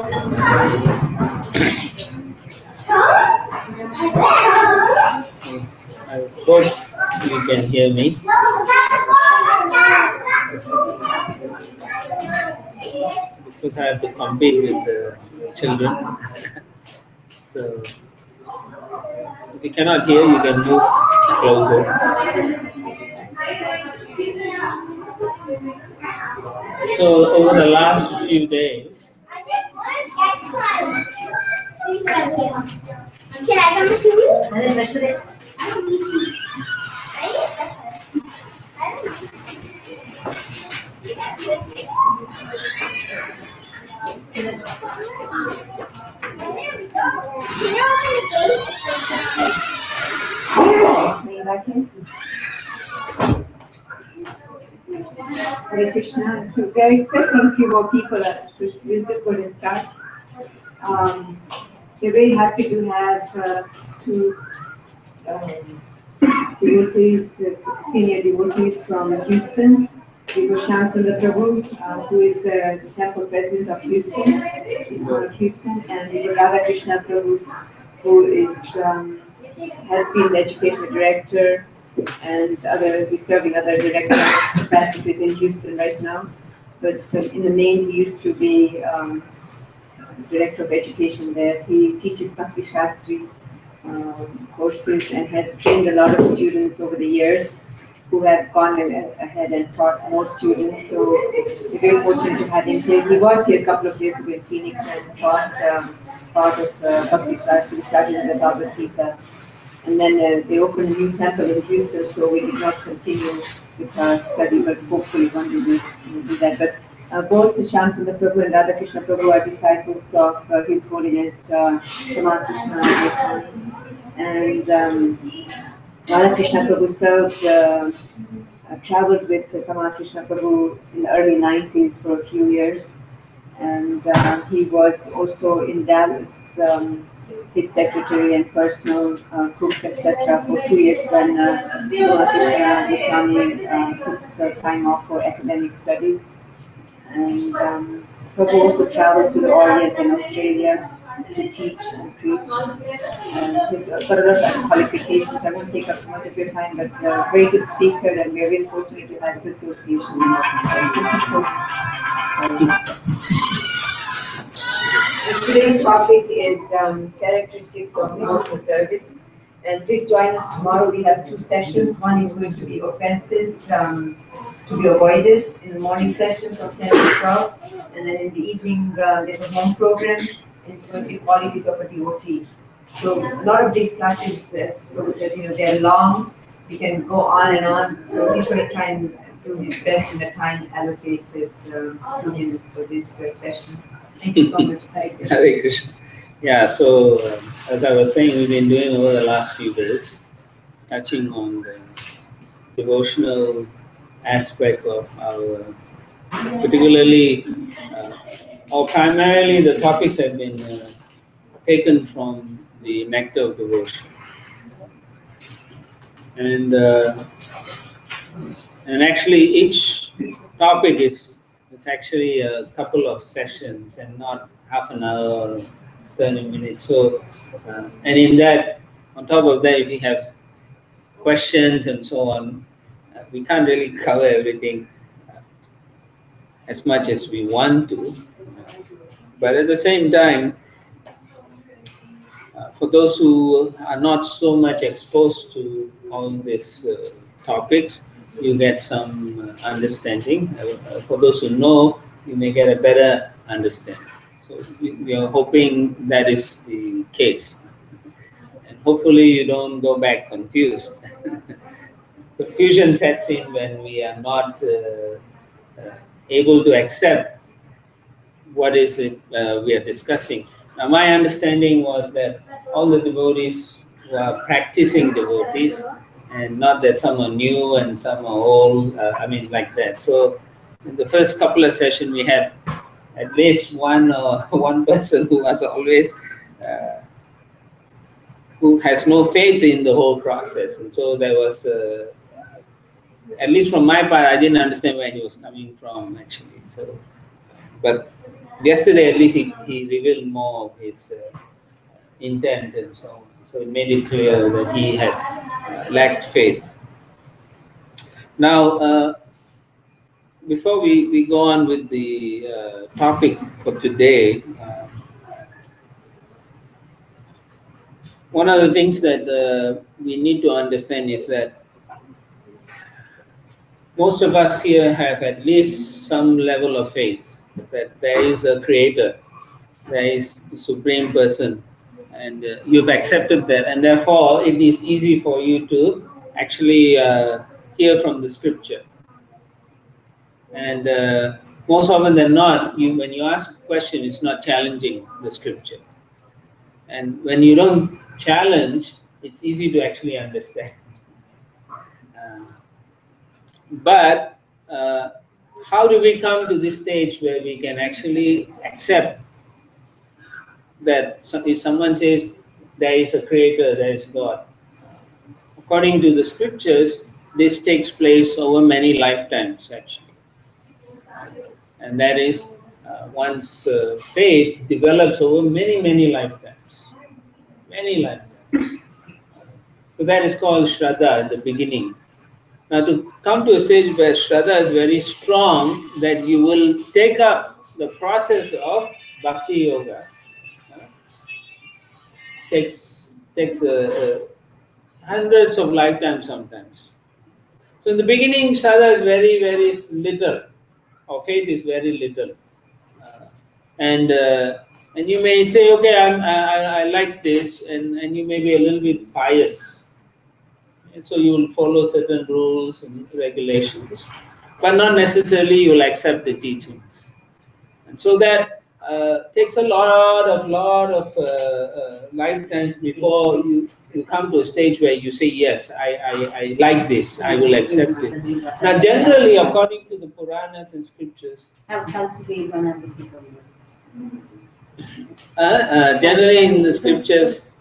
I hope you can hear me. Because I have to compete with the children. So if you cannot hear, you can move closer. So over the last few days, can I come with you? Hare Krishna. So we are expecting a few more people. We'll just go ahead and start. We're very happy to have two devotees, senior devotees from Houston. We have Shamsundar Prabhu, who is the temple president of Houston, ISKCON of Houston, and we have RadhaKrishna Prabhu, who is has been the educational director and he's serving other director capacities in Houston right now. But in the main, he used to be director of education there. He teaches Bhakti Shastri courses and has trained a lot of students over the years who have gone ahead and taught more students. So we're very fortunate to have him here. He was here a couple of years ago in Phoenix and taught part of Bhakti Shastri, started in the Bhagavad Gita. And then they opened a new temple in Houston, so we did not continue with our study, but hopefully one day we'll do that. But both Shamsundar Prabhu and RadhaKrishna Prabhu are disciples of His Holiness Krishna Goswami. And RadhaKrishna Prabhu served, traveled with Krishna Prabhu in the early 90s for a few years. And he was also in Dallas, his secretary and personal cook, etc. for 2 years when Krishna Goswami took the time off for academic studies. And Prabhu also travels to the Orient and Australia to teach and preach. He's got a lot of qualifications. I won't take up too much of your time, but a very good speaker, and we're very fortunate to have this association. Thank you so much. Today's topic is characteristics of devotional service. And please join us tomorrow. We have 2 sessions. One is going to be offenses to be avoided in the morning session from 10 to 12. And then in the evening, there's a home program. And it's going to be qualities of a devotee. So a lot of these classes, as Prabhu said, they're long. We can go on and on. So he's going to try and do his best in the time allocated to him for this session. Thank you so much. Hare Krishna. Yeah, so as I was saying, we've been doing over the last few days, touching on the devotional aspect of our, particularly, or primarily the topics have been taken from the Nectar of Devotion. And actually each topic is actually a couple of sessions and not half an hour or 30 minutes. So, and in that, on top of that, if you have questions and so on, we can't really cover everything as much as we want to. But at the same time, for those who are not so much exposed to all these topics, you get some understanding. For those who know, you may get a better understanding. So we are hoping that is the case. And hopefully you don't go back confused. Confusion sets in when we are not able to accept what is it we are discussing. Now my understanding was that all the devotees were practicing devotees, and not that some are new and some are old, like that. So in the first couple of sessions we had at least one person who was always, who has no faith in the whole process. And so there was, at least from my part, I didn't understand where he was coming from actually. So, but Yesterday, at least, he revealed more of his intent and so on. So it made it clear that he had lacked faith. Now, before we go on with the topic for today, one of the things that we need to understand is that most of us here have at least some level of faith that there is a creator, there is the supreme person, and you've accepted that, and therefore it is easy for you to actually hear from the scripture. And most often than not, when you ask a question, it's not challenging the scripture. And when you don't challenge, it's easy to actually understand. But how do we come to this stage where we can actually accept that if someone says there is a creator, there is God? According to the scriptures, this takes place over many lifetimes, actually. And that is one's faith develops over many lifetimes. Many lifetimes. So that is called Shraddha at the beginning. Now, to come to a stage where Shraddha is very strong, that you will take up the process of Bhakti Yoga, takes hundreds of lifetimes sometimes. So in the beginning, Shraddha is very little, or faith is very little, and you may say, okay, I like this, and you may be a little bit pious. And so you will follow certain rules and regulations, but not necessarily you will accept the teachings. And so that takes a lot of lifetimes before you come to a stage where you say, yes, I like this, I will accept it. Now, generally, according to the Puranas and scriptures, generally in the scriptures,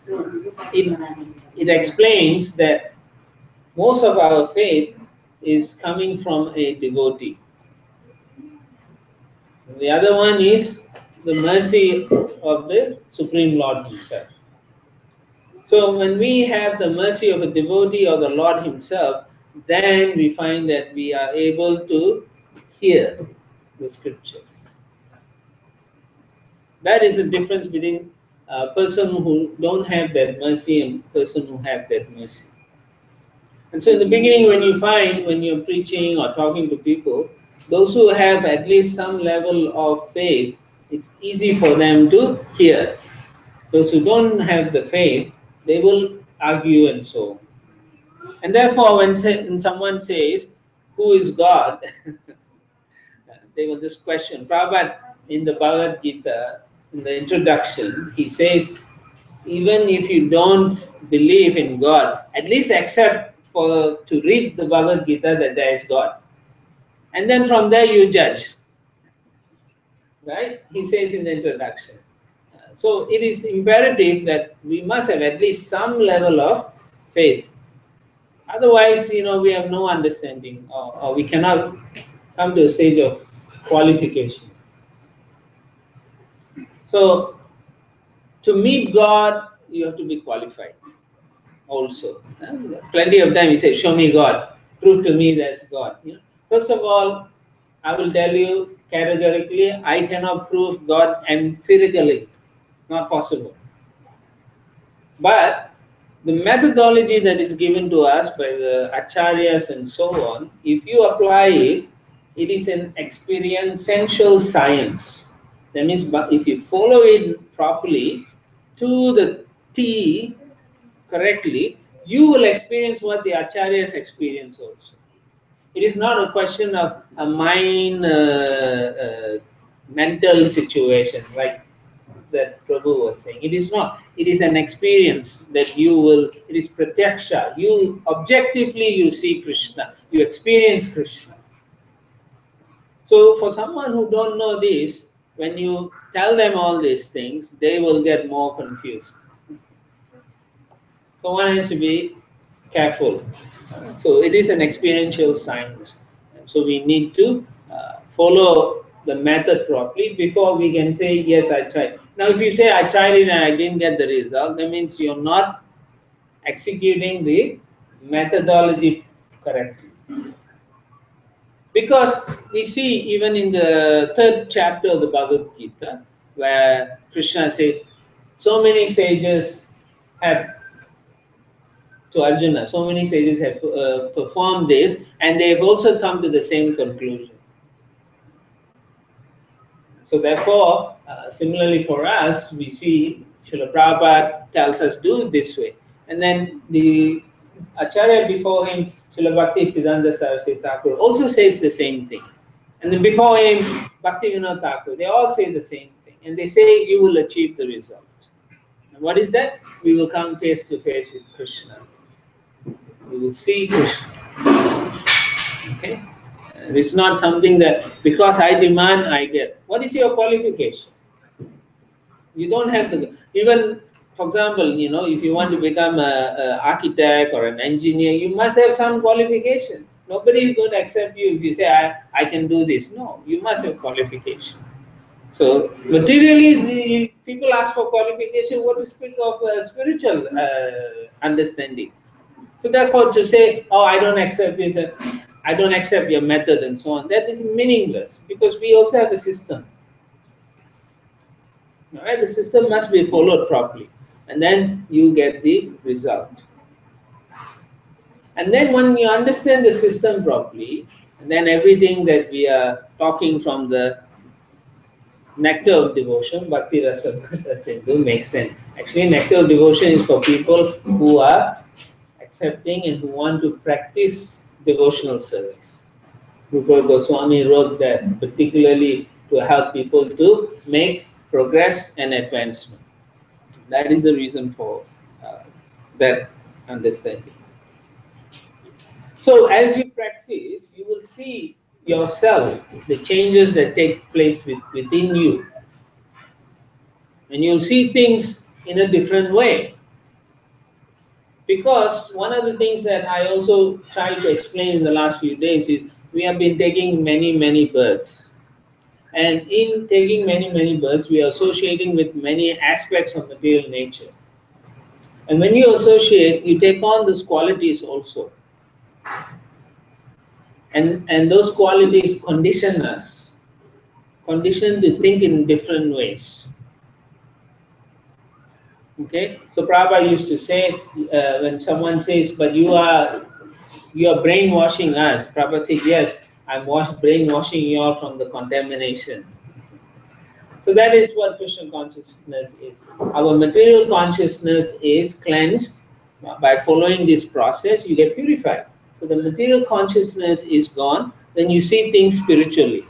it explains that most of our faith is coming from a devotee. The other one is the mercy of the Supreme Lord Himself. So when we have the mercy of a devotee or the Lord Himself, then we find that we are able to hear the scriptures. That is the difference between a person who don't have that mercy and a person who have that mercy. And so in the beginning, when you're preaching or talking to people, those who have at least some level of faith, it's easy for them to hear. Those who don't have the faith, they will argue and so on. And therefore, when someone says, who is God? They will just question. Prabhupada, in the Bhagavad Gita, in the introduction, he says, even if you don't believe in God, at least accept to read the Bhagavad Gita that there is God. And then from there you judge. Right? He says in the introduction. So it is imperative that we must have at least some level of faith. Otherwise, we have no understanding, or we cannot come to a stage of qualification. So to meet God, you have to be qualified also. Plenty of time he says, show me God, prove to me there's God. First of all, I will tell you categorically, I cannot prove God empirically. Not possible. But the methodology that is given to us by the acharyas and so on, if you apply it, it is an experiential science. That means if you follow it properly to the T correctly, you will experience what the acharyas experience also. It is not a question of a mind mental situation like that Prabhu was saying. It is not. It is an experience that you will, it is pratyaksha. You objectively you see Krishna. You experience Krishna. So for someone who don't know this, when you tell them all these things, they will get more confused. So one has to be careful. So it is an experiential science. So we need to follow the method properly before we can say, yes, I tried. Now, if you say, I tried it and I didn't get the result, that means you're not executing the methodology correctly. Because we see even in the 3rd chapter of the Bhagavad Gita, where Krishna says, so many sages have, to Arjuna, so many sages have performed this, and they have also come to the same conclusion. So therefore, similarly for us, we see Srila Prabhupada tells us do it this way. And then the Acharya before him, Srila Bhakti Siddhanta Saraswati Thakur, also says the same thing. And then before him, Bhakti Vinod Thakur, they all say the same thing. And they say you will achieve the result. And what is that? We will come face to face with Krishna. We will see Krishna. Okay? It's not something that because I demand, I get. What is your qualification? You don't have to. Even, for example, if you want to become an architect or an engineer, you must have some qualification. Nobody is going to accept you if you say, I can do this. No, you must have qualification. So, materially, people ask for qualification. What to speak of spiritual understanding? So therefore, to say, oh, I don't accept this, I don't accept your method and so on, that is meaningless because we also have a system. All right? The system must be followed properly and then you get the result. And then when you understand the system properly, and then everything that we are talking from the nectar of devotion, Bhakti Rasa Sindhu, makes sense. Actually, nectar of devotion is for people who are accepting and who want to practice devotional service. Rupa Goswami wrote that particularly to help people to make progress and advancement. That is the reason for that understanding. So as you practice, you will see yourself, the changes that take place within you. And you'll see things in a different way. Because one of the things that I also tried to explain in the last few days is we have been taking many births. And in taking many births, we are associating with many aspects of material nature. And when you associate, you take on those qualities also. And those qualities condition us, condition to think in different ways. Okay, so Prabhupada used to say, when someone says, but you are brainwashing us, Prabhupada says, yes, I'm brainwashing you all from the contamination. So that is what Krishna consciousness is. Our material consciousness is cleansed. By following this process, you get purified. So the material consciousness is gone, then you see things spiritually.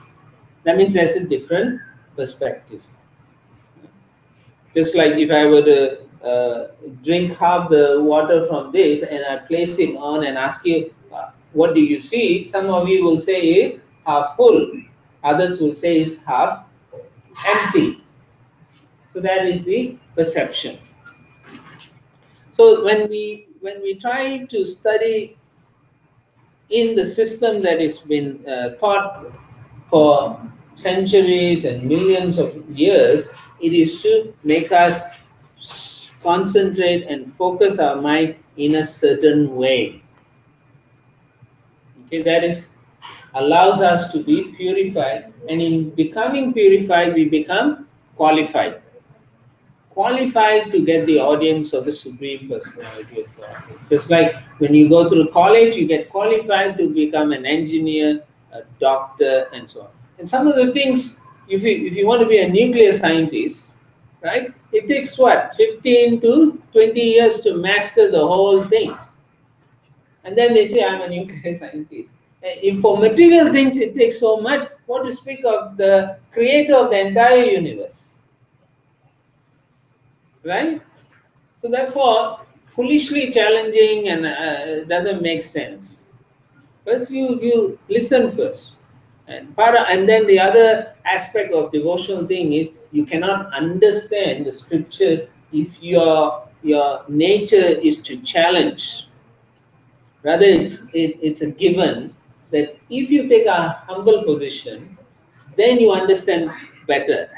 That means there's a different perspective. Just like if I were to drink half the water from this and I place it on and ask you, what do you see? Some of you will say is half full. Others will say is half empty. So that is the perception. So when we try to study in the system that has been taught for centuries and millions of years, it is to make us concentrate and focus our mind in a certain way. Okay, that is allows us to be purified, and in becoming purified, we become qualified. Qualified to get the audience of the Supreme Personality of God. Just like when you go through college, you get qualified to become an engineer, a doctor, and so on. And some of the things, if you want to be a nuclear scientist, right, it takes what, 15 to 20 years to master the whole thing. And then they say, I'm a nuclear scientist. If for material things it takes so much, what to speak of the creator of the entire universe? Right? So therefore, foolishly challenging and doesn't make sense. First, you listen first, and then the other aspect of devotional thing is you cannot understand the scriptures if your nature is to challenge. Rather, it's a given that if you take a humble position then you understand better.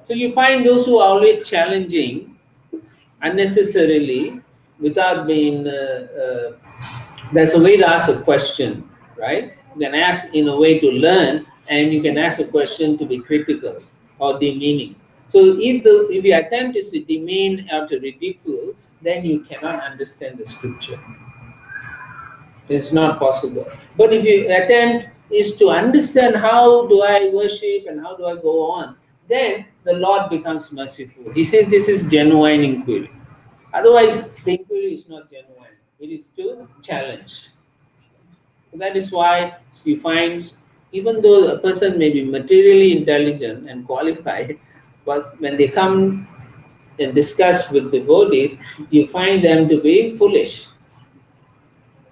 So you find those who are always challenging unnecessarily without being there's a way to ask a question, right? You can ask in a way to learn, and you can ask a question to be critical or demeaning. So if the attempt is to demean or to ridicule, then you cannot understand the scripture. It's not possible. But if your attempt is to understand how do I worship and how do I go on, then the Lord becomes merciful. He says this is genuine inquiry. Otherwise, the inquiry is not genuine. It is to challenge. That is why you find, even though a person may be materially intelligent and qualified, but when they come and discuss with devotees, you find them to be foolish.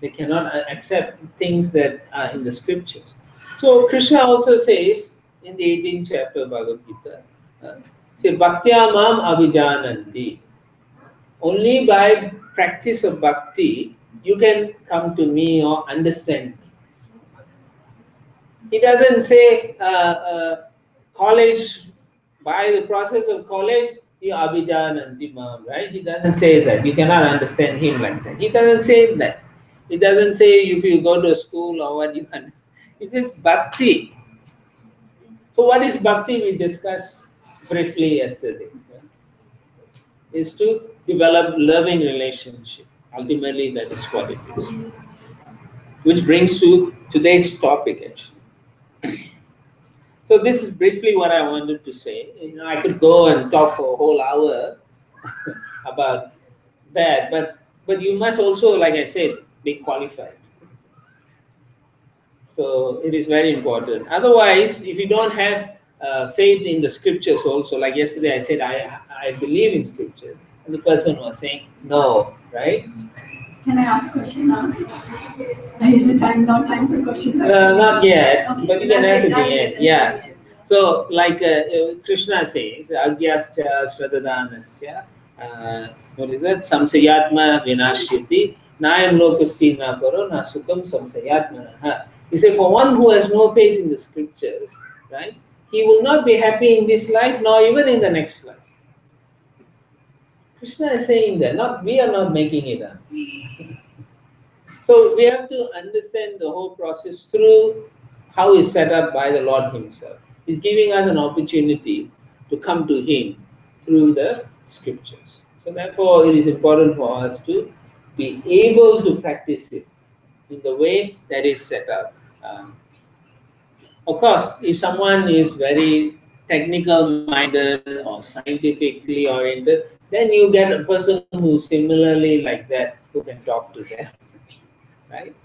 They cannot accept things that are in the scriptures. So Krishna also says in the 18th chapter of Bhagavad Gita, say Bhaktya Mam Abhijananti. Only by practice of bhakti you can come to me or understand me. He doesn't say college, by the process of college, you Abhijananti Mam, right? He doesn't say that. You cannot understand him like that. He doesn't say that. He doesn't say if you go to school or what you understand. He says bhakti. So what is bhakti? We discussed briefly yesterday. Is to develop loving relationship. Ultimately, that is what it is. Which brings to today's topic actually. So this is briefly what I wanted to say. I could go and talk for a whole hour about that, but you must also, like I said, be qualified. So it is very important. Otherwise, if you don't have faith in the scriptures also, like yesterday I said, I believe in scripture, and the person was saying no, right? Can I ask a question now? Is it not time for questions? Not yet, Okay, but you can ask at the end. Yeah. So, like Krishna says, Agyascha Shradhadanasya, what is that? Samsayatma Vinashyati, Nayam Lokasti Na Paro, Na Sukham Samsayatma. He said, for one who has no faith in the scriptures, right, he will not be happy in this life, nor even in the next life. Krishna is saying that, not we are not making it up. So we have to understand the whole process through how it's set up by the Lord Himself. He's giving us an opportunity to come to Him through the scriptures. So therefore, it is important for us to be able to practice it in the way that is set up. Of course, if someone is very technical minded or scientifically oriented, then you get a person who's similarly like that who can talk to them, right?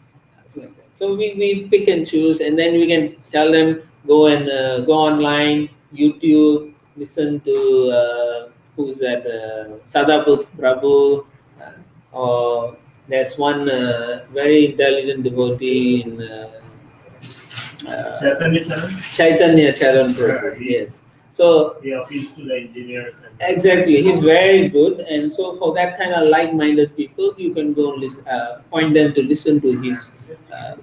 Like that. So we pick and choose, and then we can tell them go and go online, YouTube, listen to who's that Sadaput Prabhu, or there's one very intelligent devotee in Chaitanya Charan Prabhu. Yes. So he appeals to the engineers. Exactly, he's very good, and so for that kind of like-minded people, you can go listen, point them to listen to his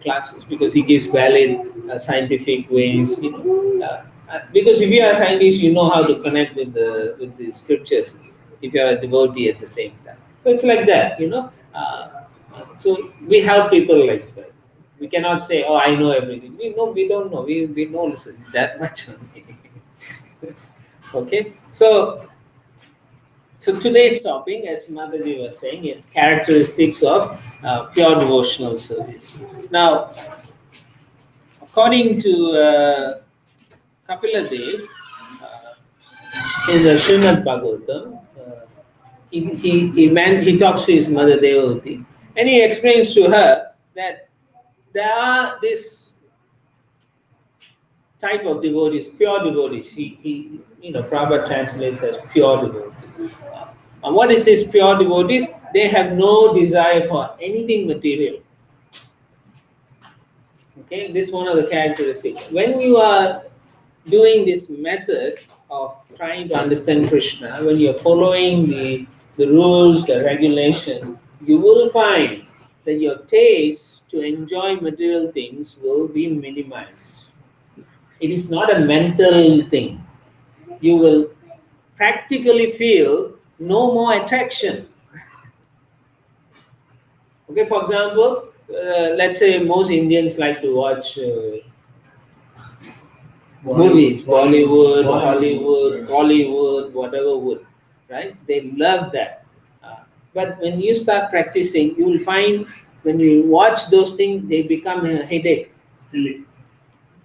classes, because he gives valid scientific ways. You know, because if you are a scientist, you know how to connect with the scriptures. If you are a devotee at the same time, so it's like that. You know, so we help people like that. We cannot say, "Oh, I know everything." We don't know. We know that much only. Okay, so today's topic, as Mataji was saying, is characteristics of pure devotional service. Now, according to Kapila Dev, in the Srimad Bhagavatam, he talks to his mother Devavati, and he explains to her that there are this type of devotees, pure devotees. He Prabhupada translates as pure devotees. And what is this pure devotees? They have no desire for anything material. Okay, this is one of the characteristics. When you are doing this method of trying to understand Krishna, when you are following the rules, the regulation, you will find that your taste to enjoy material things will be minimized. It is not a mental thing. You will practically feel no more attraction. Okay, for example, let's say most Indians like to watch movies, Bollywood, Hollywood, Bollywood, whatever would, right? They love that. But when you start practicing, you will find when you watch those things, they become a headache. Silly.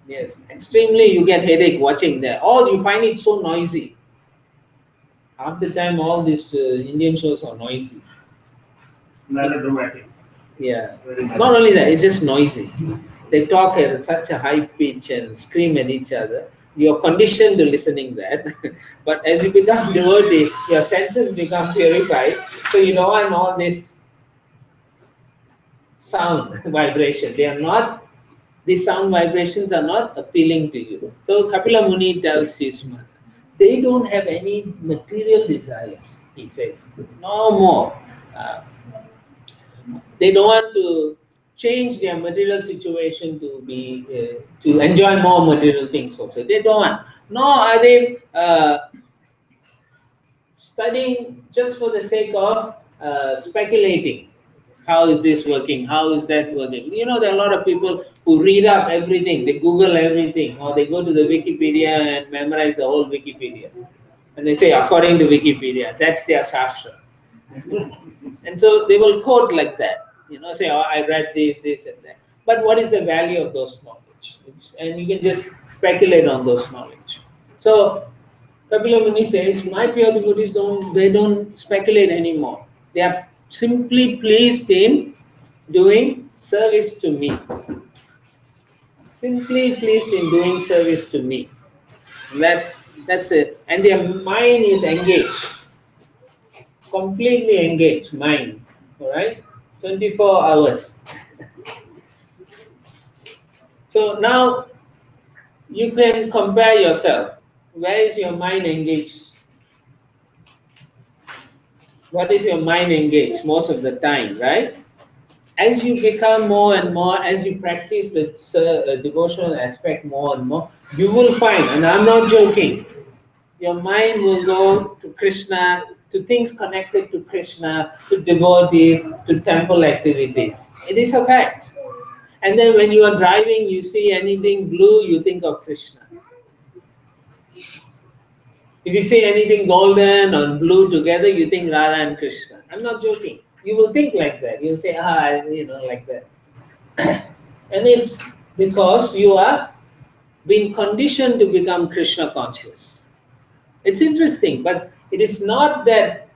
Yes, extremely you get headache watching that. Or you find it so noisy. Half the time, all these Indian shows are noisy. Melodramatic. Yeah. Very much. Not only that, it's just noisy. They talk at such a high pitch and scream at each other. You're conditioned to listening that. But as you become devotee, your senses become purified. So you don't want all this sound vibration. They are not, these sound vibrations are not appealing to you. So Kapila Muni tells his mother, they don't have any material desires, he says. No more. They don't want to change their material situation to be to enjoy more material things also. They don't want. Nor are they studying just for the sake of speculating. How is this working? How is that working? You know, there are a lot of people who read up everything. They Google everything, or they go to the Wikipedia and memorize the whole Wikipedia. And they say, according to Wikipedia, that's their shastra. And so they will quote like that, you know, say, oh, I read this, and that. But what is the value of those knowledge? And you can just speculate on those knowledge. So Kapila Muni says, my pure devotees don't speculate anymore. They are simply pleased in doing service to me. Simply pleased in doing service to me. And that's it. And their mind is engaged. Completely engaged mind, all right, 24 hours. So now you can compare yourself. Where is your mind engaged? What is your mind engaged most of the time, right? As you become more and more, as you practice the devotional aspect more and more, you will find, and I'm not joking, your mind will go to Krishna, to things connected to Krishna, to devotees, to temple activities. It is a fact. And then when you are driving, you see anything blue, you think of Krishna. If you see anything golden or blue together, you think Radha and Krishna. I'm not joking. You will think like that. You'll say, like that. And it's because you are being conditioned to become Krishna conscious. It's interesting, but it is not that,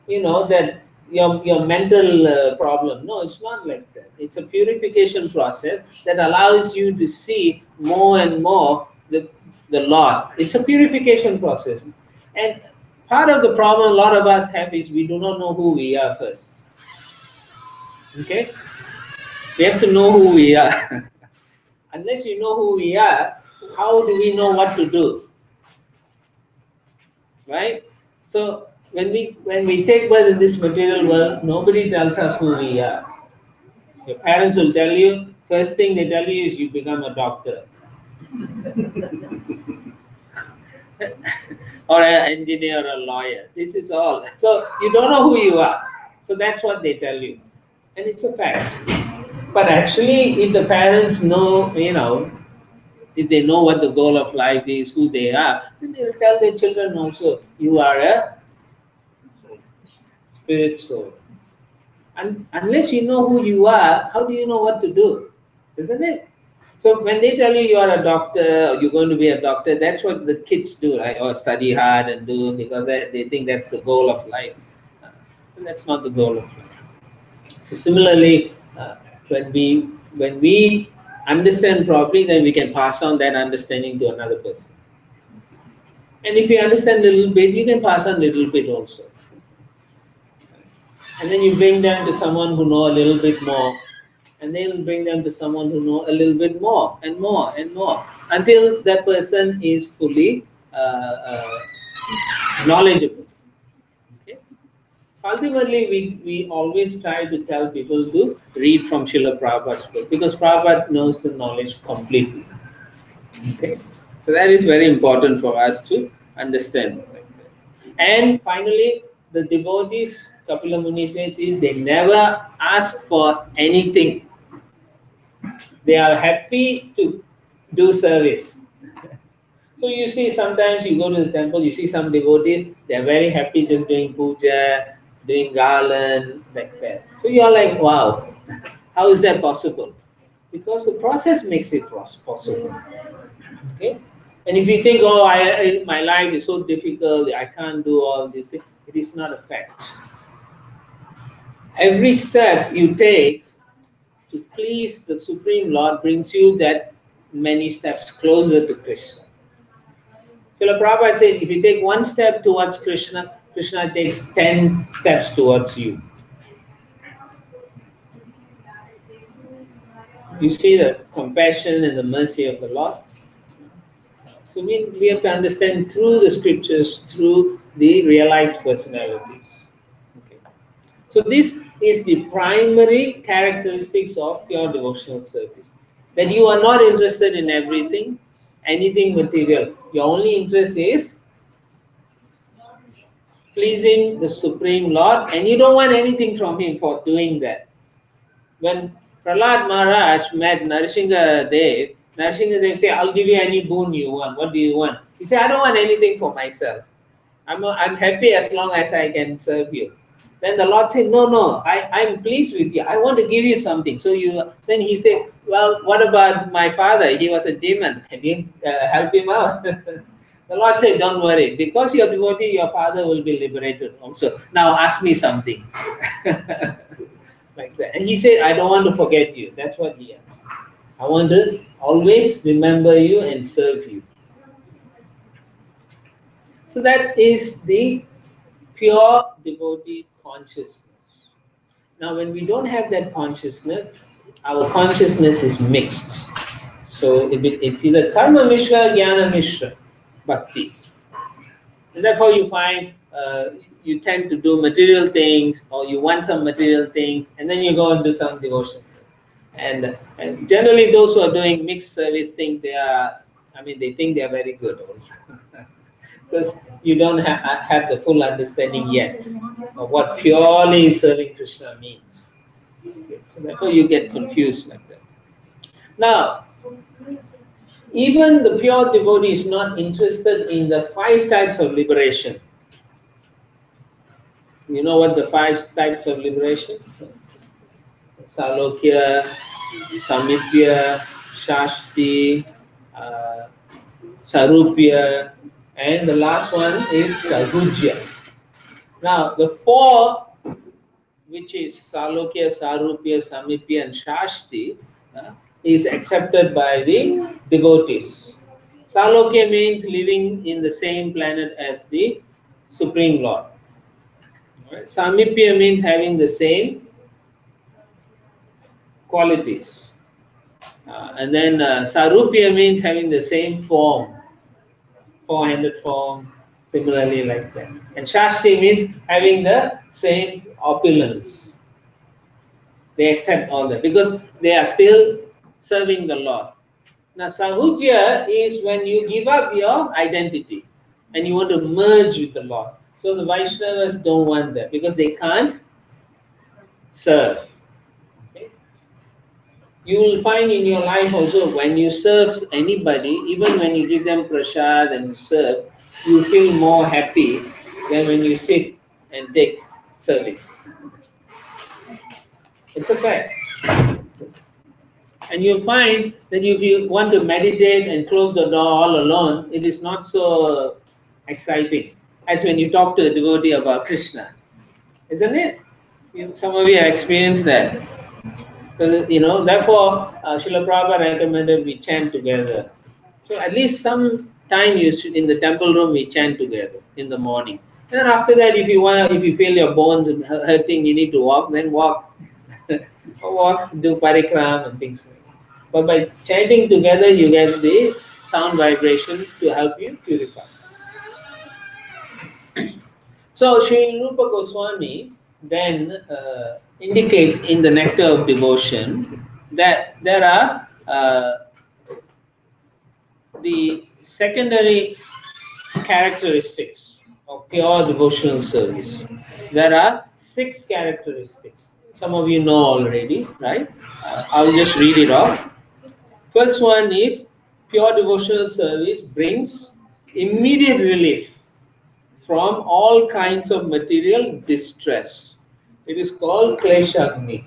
that your mental problem. No, it's not like that. It's a purification process that allows you to see more and more the Lord. It's a purification process. And part of the problem a lot of us have is we do not know who we are first. Okay? We have to know who we are. Unless you know who we are, how do we know what to do? Right? So when we take birth in this material world, nobody tells us who we are. Your parents will tell you, first thing they tell you is you become a doctor. Or an engineer or a lawyer. This is all. So you don't know who you are. So that's what they tell you. And it's a fact. But actually, if the parents know, if they know what the goal of life is, who they are, then they will tell their children also, you are a spirit soul. And unless you know who you are, how do you know what to do? Isn't it? So when they tell you you are a doctor, or you're going to be a doctor, that's what the kids do, right? Or study hard and do, because they think that's the goal of life. And that's not the goal of life. So similarly, when we understand properly, then we can pass on that understanding to another person. And if you understand a little bit, you can pass on a little bit also. And then you bring them to someone who know a little bit more, and they'll bring them to someone who know a little bit more and more and more, until that person is fully knowledgeable. Okay? Ultimately, we always try to tell people to read from Srila Prabhupada's book, because Prabhupada knows the knowledge completely. Okay? So that is very important for us to understand. And finally, the devotees, Kapila Muni says, is they never ask for anything. They are happy to do service. So you see, sometimes you go to the temple, you see some devotees, they are very happy just doing puja, doing garland, like that. So you are like, wow, how is that possible? Because the process makes it possible. Okay? And if you think, oh, my life is so difficult, I can't do all these things, it is not a fact. Every step you take to please the Supreme Lord brings you that many steps closer to Krishna. Srila Prabhupada said, if you take one step towards Krishna, Krishna takes 10 steps towards you. You see the compassion and the mercy of the Lord. So we have to understand through the scriptures, through the realized personalities. Okay. So this is the primary characteristics of pure devotional service. That you are not interested in everything, anything material. Your only interest is pleasing the Supreme Lord, and you don't want anything from Him for doing that. When Prahlad Maharaj met Narsinga Dev said, I'll give you any boon you want. What do you want? He said, I don't want anything for myself. I'm happy as long as I can serve you. Then the Lord said, no, I'm pleased with you. I want to give you something. Then he said, well, what about my father? He was a demon. Can you help him out? The Lord said, don't worry. Because you're devotee, your father will be liberated also. Now ask me something. Like that. And he said, I don't want to forget you. That's what he asked. I want to always remember you and serve you. So that is the pure devotee consciousness. Now, when we don't have that consciousness, our consciousness is mixed. So it's either karma mishra, jnana mishra, bhakti. And therefore, you find you tend to do material things, or you want some material things, and then you go and do some devotions. And generally, those who are doing mixed service think they think they are very good also. Because you don't have the full understanding yet of what purely serving Krishna means. Okay, so therefore you get confused like that. Now, even the pure devotee is not interested in the 5 types of liberation. You know what the 5 types of liberation? Salokya, Samipya, Shashti, Sarupya, and the last one is Sahujya. Now, the 4, which is Salokya, Sarupya, Samipya, and Shashti, is accepted by the devotees. Salokya means living in the same planet as the Supreme Lord. Right? Samipya means having the same qualities. And then Sarupya means having the same form, 400 form, similarly like that. And Shashti means having the same opulence. They accept all that because they are still serving the Lord. Now, Sahujya is when you give up your identity and you want to merge with the Lord. So the Vaishnavas don't want that because they can't serve. Okay? You will find in your life also when you serve anybody, even when you give them prasad and serve, you feel more happy than when you sit and take service. It's a fact. And you'll find that if you want to meditate and close the door all alone, it is not so exciting as when you talk to a devotee about Krishna. Isn't it? Some of you have experienced that. So, therefore, Srila Prabhupada recommended we chant together. So at least some time you should, in the temple room, we chant together in the morning. And then after that, if you feel your bones hurting, you need to walk, then walk. Walk, do parikram and things like that. But by chanting together, you get the sound vibration to help you purify. So Sri Rupa Goswami then indicates in the Nectar of Devotion that there are the secondary characteristics of pure devotional service. There are 6 characteristics. Some of you know already, right? I'll just read it off. First one is pure devotional service brings immediate relief from all kinds of material distress. It is called Kleshagni.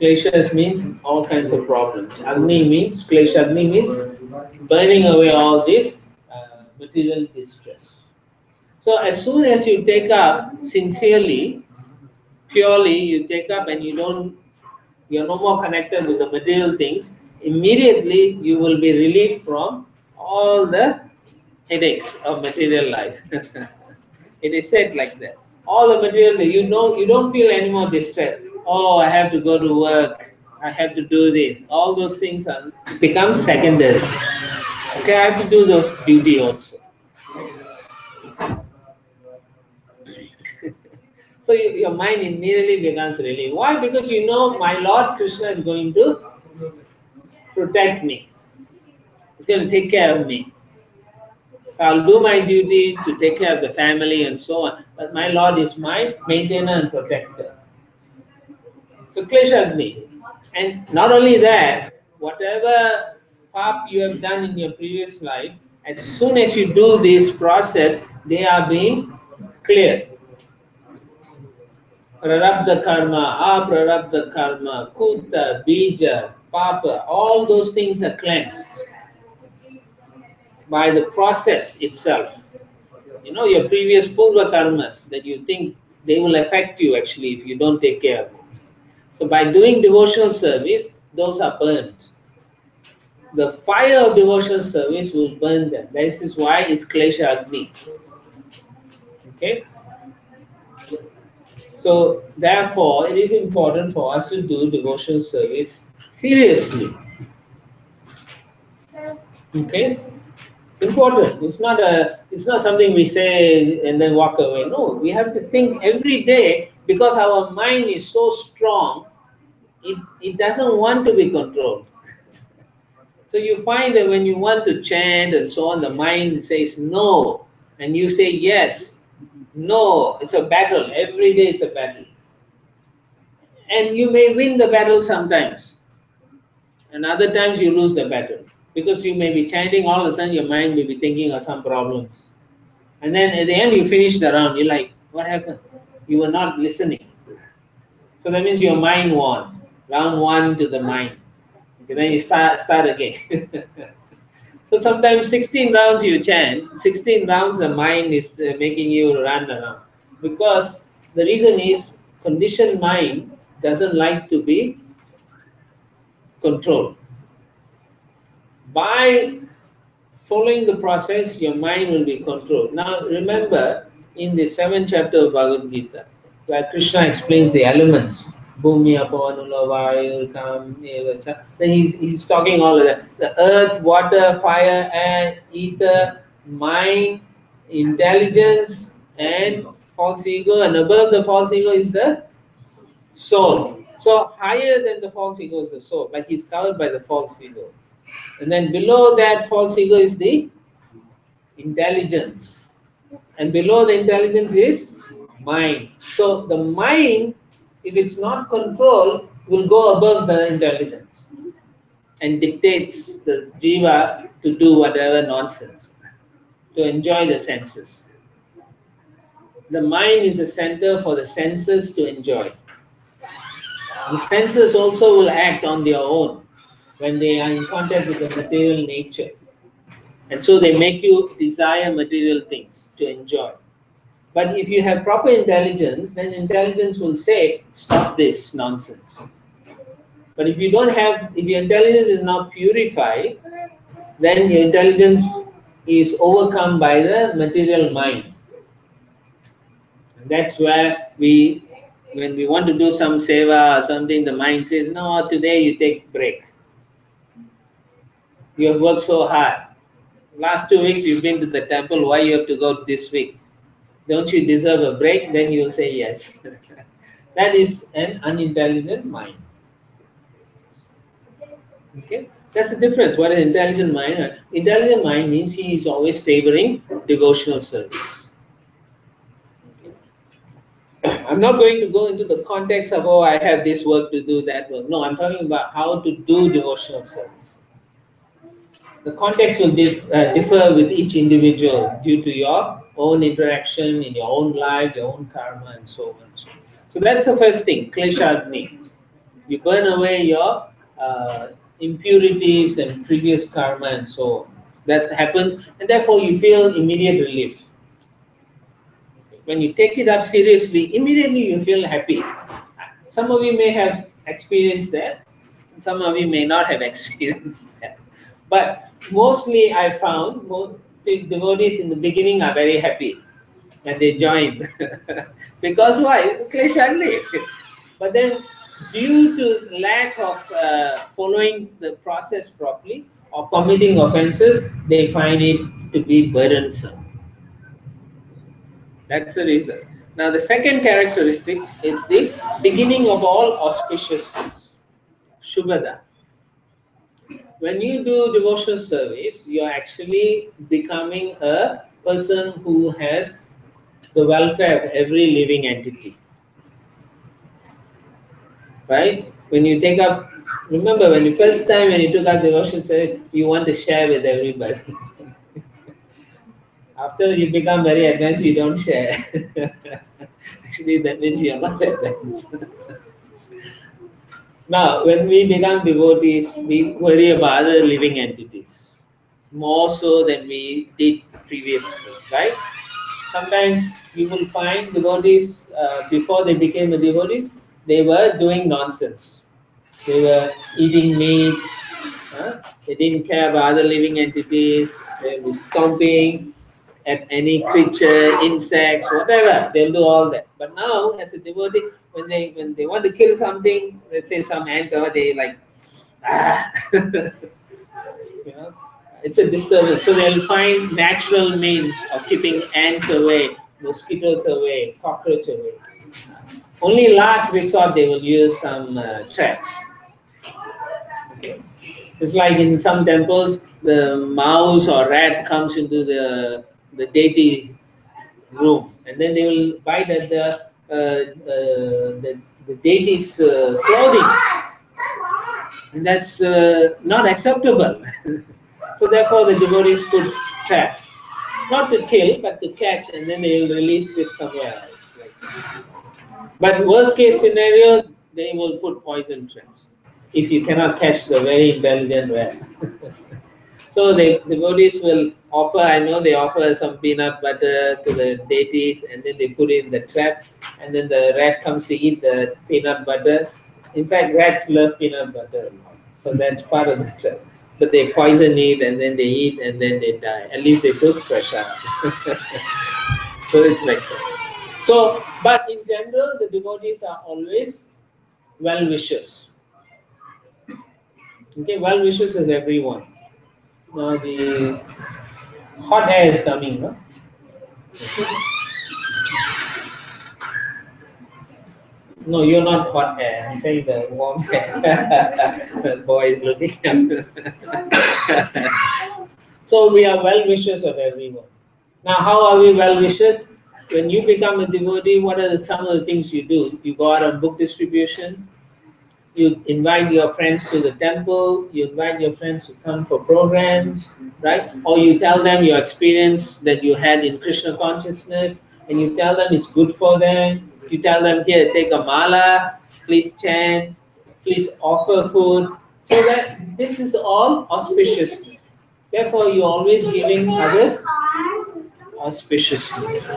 Kleshas means all kinds of problems. Agni means, Kleshagni means burning away all this material distress. So as soon as you take up sincerely, purely, you take up and you're no more connected with the material things, immediately you will be relieved from all the headaches of material life. It is said like that. All the material, you don't feel any more distress. Oh, I have to go to work. I have to do this. All those things become secondary. Okay, I have to do those duty also. So your mind immediately becomes relieved. Why? Because you know my Lord Krishna is going to protect me. He's going to take care of me. I'll do my duty to take care of the family and so on. But my Lord is my maintainer and protector. So Kleshagni. And not only that, whatever path you have done in your previous life, as soon as you do this process, they are being cleared. Prarabdha karma, aprarabdha karma, kuta, bija, papa, all those things are cleansed by the process itself. You know, your previous purva karmas that you think they will affect you actually if you don't take care of it. So by doing devotional service, those are burned. The fire of devotional service will burn them. This is why it's Klesha Agni. Okay? So therefore, it is important for us to do devotional service seriously. Okay? Important. It's not something we say and then walk away. No, we have to think every day because our mind is so strong, it doesn't want to be controlled. So you find that when you want to chant and so on, the mind says no, and you say yes. No, it's a battle. Every day it's a battle. And you may win the battle sometimes, and other times you lose the battle. Because you may be chanting, all of a sudden your mind may be thinking of some problems. And then at the end you finish the round, you're like, what happened? You were not listening. So that means your mind won. Round 1 to the mind. Okay, then you start again. So sometimes 16 rounds you chant, 16 rounds the mind is making you run around. Because the reason is conditioned mind doesn't like to be controlled. By following the process, your mind will be controlled. Now remember, in the 7th chapter of Bhagavad Gita, where Krishna explains the elements, Bhumi, Apanula, Vayu, Kam, Evacha, then he's talking all of that. The earth, water, fire, air, ether, mind, intelligence, and false ego, and above the false ego is the soul. So higher than the false ego is the soul, but he's covered by the false ego. And then below that false ego is the intelligence. And below the intelligence is mind. So the mind, if it's not controlled, will go above the intelligence and dictates the jiva to do whatever nonsense, to enjoy the senses. The mind is a center for the senses to enjoy. The senses also will act on their own when they are in contact with the material nature. And so they make you desire material things to enjoy. But if you have proper intelligence, then intelligence will say, stop this nonsense. But if you don't have, if your intelligence is not purified, then your intelligence is overcome by the material mind. And that's where when we want to do some seva or something, the mind says, no, today you take break. You have worked so hard. Last 2 weeks you've been to the temple, why you have to go this week? Don't you deserve a break? Then you will say yes. That is an unintelligent mind. Okay? That's the difference. What is intelligent mind? Intelligent mind means he is always favoring devotional service. I'm not going to go into the context of, oh, I have this work to do, that work. No, I'm talking about how to do devotional service. The context will differ with each individual due to your own interaction in your own life, your own karma, and so on and so on. So that's the first thing, kleshagni. You burn away your impurities and previous karma and so on. That happens, and therefore you feel immediate relief. When you take it up seriously, immediately you feel happy. Some of you may have experienced that, some of you may not have experienced that. But mostly I found most devotees in the beginning are very happy when they join. Because why? Kleshagni. But then, due to lack of following the process properly or committing offenses, they find it to be burdensome. That's the reason. Now, the second characteristic is the beginning of all auspiciousness, Shubhada. When you do devotional service, you are actually becoming a person who has the welfare of every living entity. Right? When you take up, remember when you first time when you took up devotional service, you want to share with everybody. After you become very advanced, you don't share. Actually, that means you're not advanced. Now, when we become devotees, we worry about other living entities more so than we did previously, right? Sometimes you will find devotees before they became a devotees, they were doing nonsense. They were eating meat. They didn't care about other living entities. They were stomping at any creature, insects, whatever. They'll do all that. But now, as a devotee, when they want to kill something, let's say some ant, or they like, you know, it's a disturbance. So they'll find natural means of keeping ants away, mosquitoes away, cockroaches away. Only last resort they will use some traps. Okay. It's like in some temples, the mouse or rat comes into the deity room, and then they will bite at the deity's clothing, and that's not acceptable. So therefore, the devotees put trap, not to kill, but to catch, and then they will release it somewhere else. But worst case scenario, they will put poison traps if you cannot catch the very intelligent rat. So the devotees will offer, I know they offer some peanut butter to the deities, and then they put in the trap, and then the rat comes to eat the peanut butter. In fact, rats love peanut butter a lot, so that's part of the trap. But they poison it, and then they eat, and then they die. At least they took pressure. So it's like that. So, but in general, the devotees are always well-wishers. Okay, well-wishers is everyone. Now the hot air is coming, no? No, you're not hot air. I'm saying the warm air. The boy is looking at. So we are well-wishers of everyone. Now, how are we well-wishers? When you become a devotee, what are some of the things you do? You go out on book distribution. You invite your friends to the temple, you invite your friends to come for programs, right? Or you tell them your experience that you had in Krishna consciousness, and you tell them it's good for them. You tell them, here, take a mala, please chant, please offer food. So that this is all auspiciousness. Therefore, you're always giving others auspiciousness.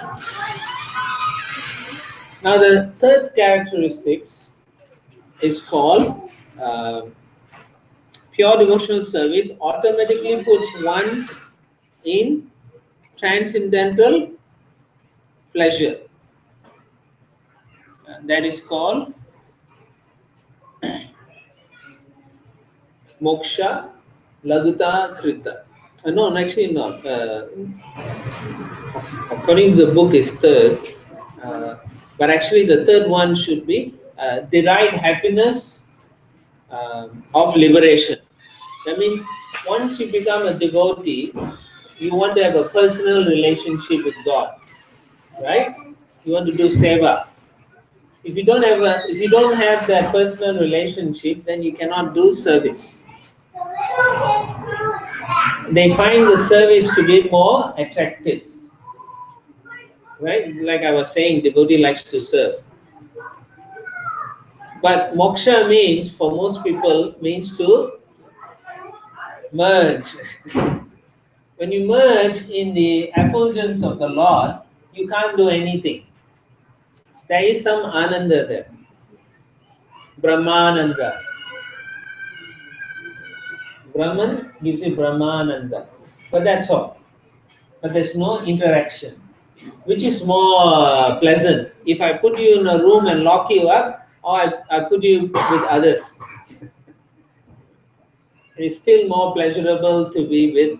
Now, the third characteristics is called pure devotional service automatically puts one in transcendental pleasure. That is called moksha laguta krita. No, actually not. According to the book is third, but actually the third one should be derived happiness of liberation. That means once you become a devotee, you want to have a personal relationship with God, right? You want to do seva. If you don't have that personal relationship, then you cannot do service. They find the service to be more attractive, right? Like I was saying, devotee likes to serve. But moksha means, for most people, means to merge. When you merge in the effulgence of the Lord, you can't do anything. There is some ananda there. Brahmananda. Brahman gives you Brahmananda. But that's all. But there's no interaction. Which is more pleasant? If I put you in a room and lock you up, or I put you with others. It's still more pleasurable to be with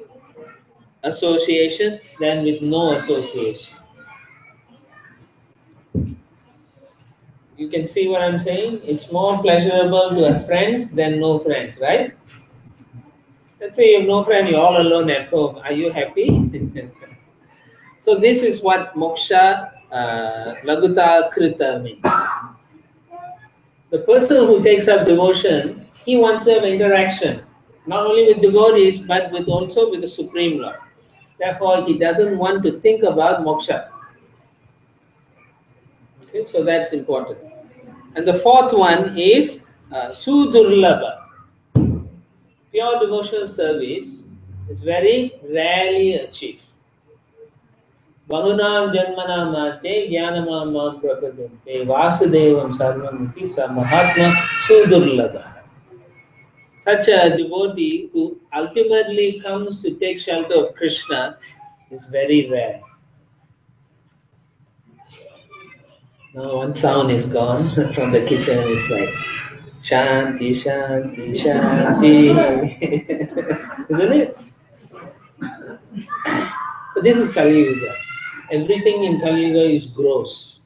association than with no association. You can see what I'm saying? It's more pleasurable to have friends than no friends, right? Let's say you have no friend, you're all alone at home. Are you happy? So this is what moksha laguta krita means. The person who takes up devotion, he wants to have interaction, not only with devotees, but also with the Supreme Lord. Therefore, he doesn't want to think about moksha. Okay, so that's important. And the fourth one is sudurlabha. Pure devotional service is very rarely achieved. Bahunam janmanam nate jnanamam prapadante vasudevam sarvamiti sa mahatma sudurlabha. Such a devotee who ultimately comes to take shelter of Krishna is very rare. Now one sound is gone from the kitchen. It's like Shanti, Shanti, Shanti. Isn't it? So this is Kali Yuga. Everything in Kali Yuga is gross.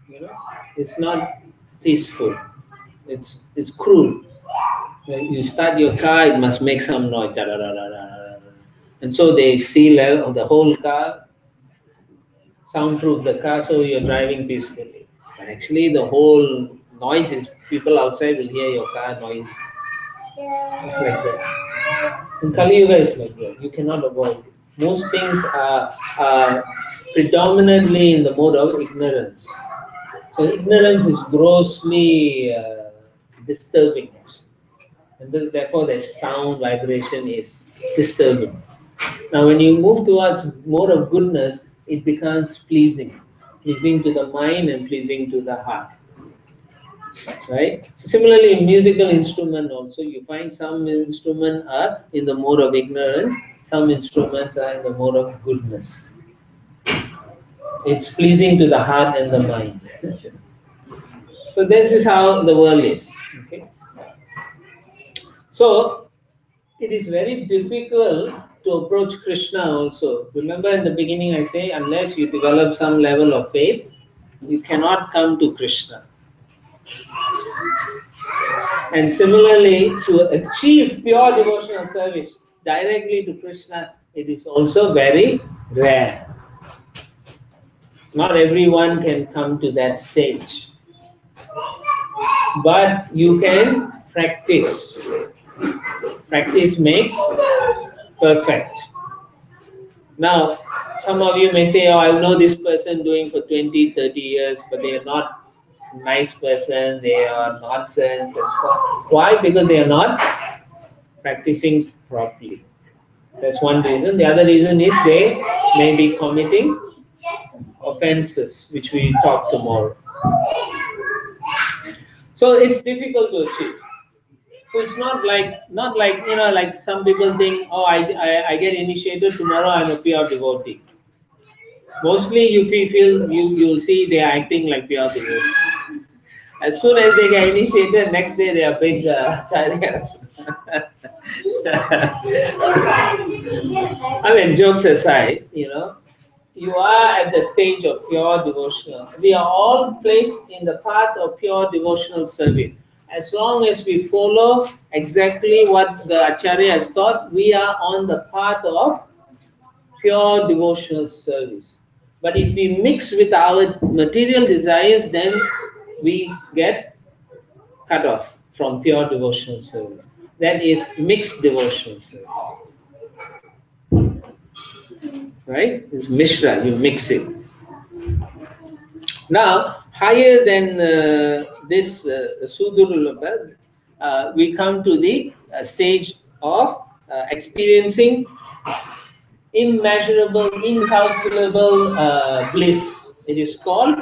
You know, it's not peaceful. It's cruel. When you start your car, it must make some noise. Da, da, da, da, da. And so they seal the whole car, soundproof the car, so you're driving peacefully. But actually, the whole noise is people outside will hear your car noise. It's like that. In Kali Yuga, it's like that. You cannot avoid it. Most things are predominantly in the mode of ignorance. So ignorance is grossly disturbing. And therefore the sound vibration is disturbing. Now when you move towards more of goodness, it becomes pleasing. Pleasing to the mind and pleasing to the heart. Right? So similarly in musical instrument also, you find some instruments are in the mode of ignorance, some instruments are in the mode of goodness. It's pleasing to the heart and the mind. So this is how the world is. Okay? So it is very difficult to approach Krishna also. Remember in the beginning I say, unless you develop some level of faith, you cannot come to Krishna. And similarly, to achieve pure devotional service directly to Krishna, it is also very rare. Not everyone can come to that stage. But you can practice. Practice makes perfect. Now, some of you may say, oh, I know this person doing for 20, 30 years, but they are not a nice person, they are nonsense and so on. Why? Because they are not practicing properly. That's one reason. The other reason is they may be committing offenses, which we talk tomorrow. So it's difficult to achieve. So it's not like like some people think, oh, I get initiated tomorrow, I'm a pure devotee. Mostly you'll see they are acting like pure devotees. As soon as they get initiated, next day they are big acharyas. I mean, jokes aside, you are at the stage of pure devotional. We are all placed in the path of pure devotional service. As long as we follow exactly what the Acharya has taught, we are on the path of pure devotional service. But if we mix with our material desires, then we get cut off from pure devotional service. That is mixed devotional service. Right? It's Mishra, you mix it. Now, higher than this Sudurlabha, we come to the stage of experiencing immeasurable, incalculable bliss. It is called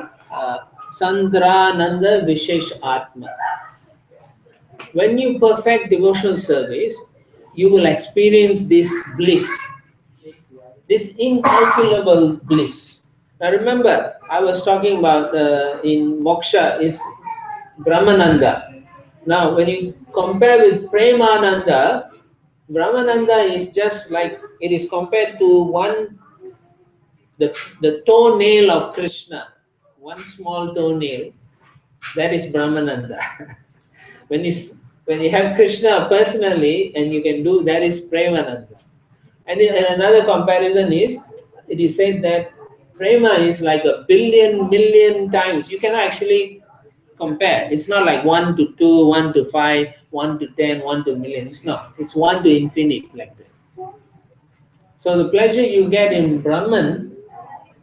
Sandrananda Vishesh Atma. When you perfect devotional service, you will experience this bliss, this incalculable bliss. Now remember, I was talking about in moksha is Brahmananda. Now when you compare with Premananda, Brahmananda is just like it is compared to the toenail of Krishna, one small toenail. That is Brahmananda. when you have Krishna personally and you can do that is Premananda. And another comparison is, it is said that prema is like a billion, million times. You cannot actually compare. It's not like 1 to 2, 1 to 5, 1 to 10, 1 to million. It's not. It's 1 to infinite like that. So the pleasure you get in Brahman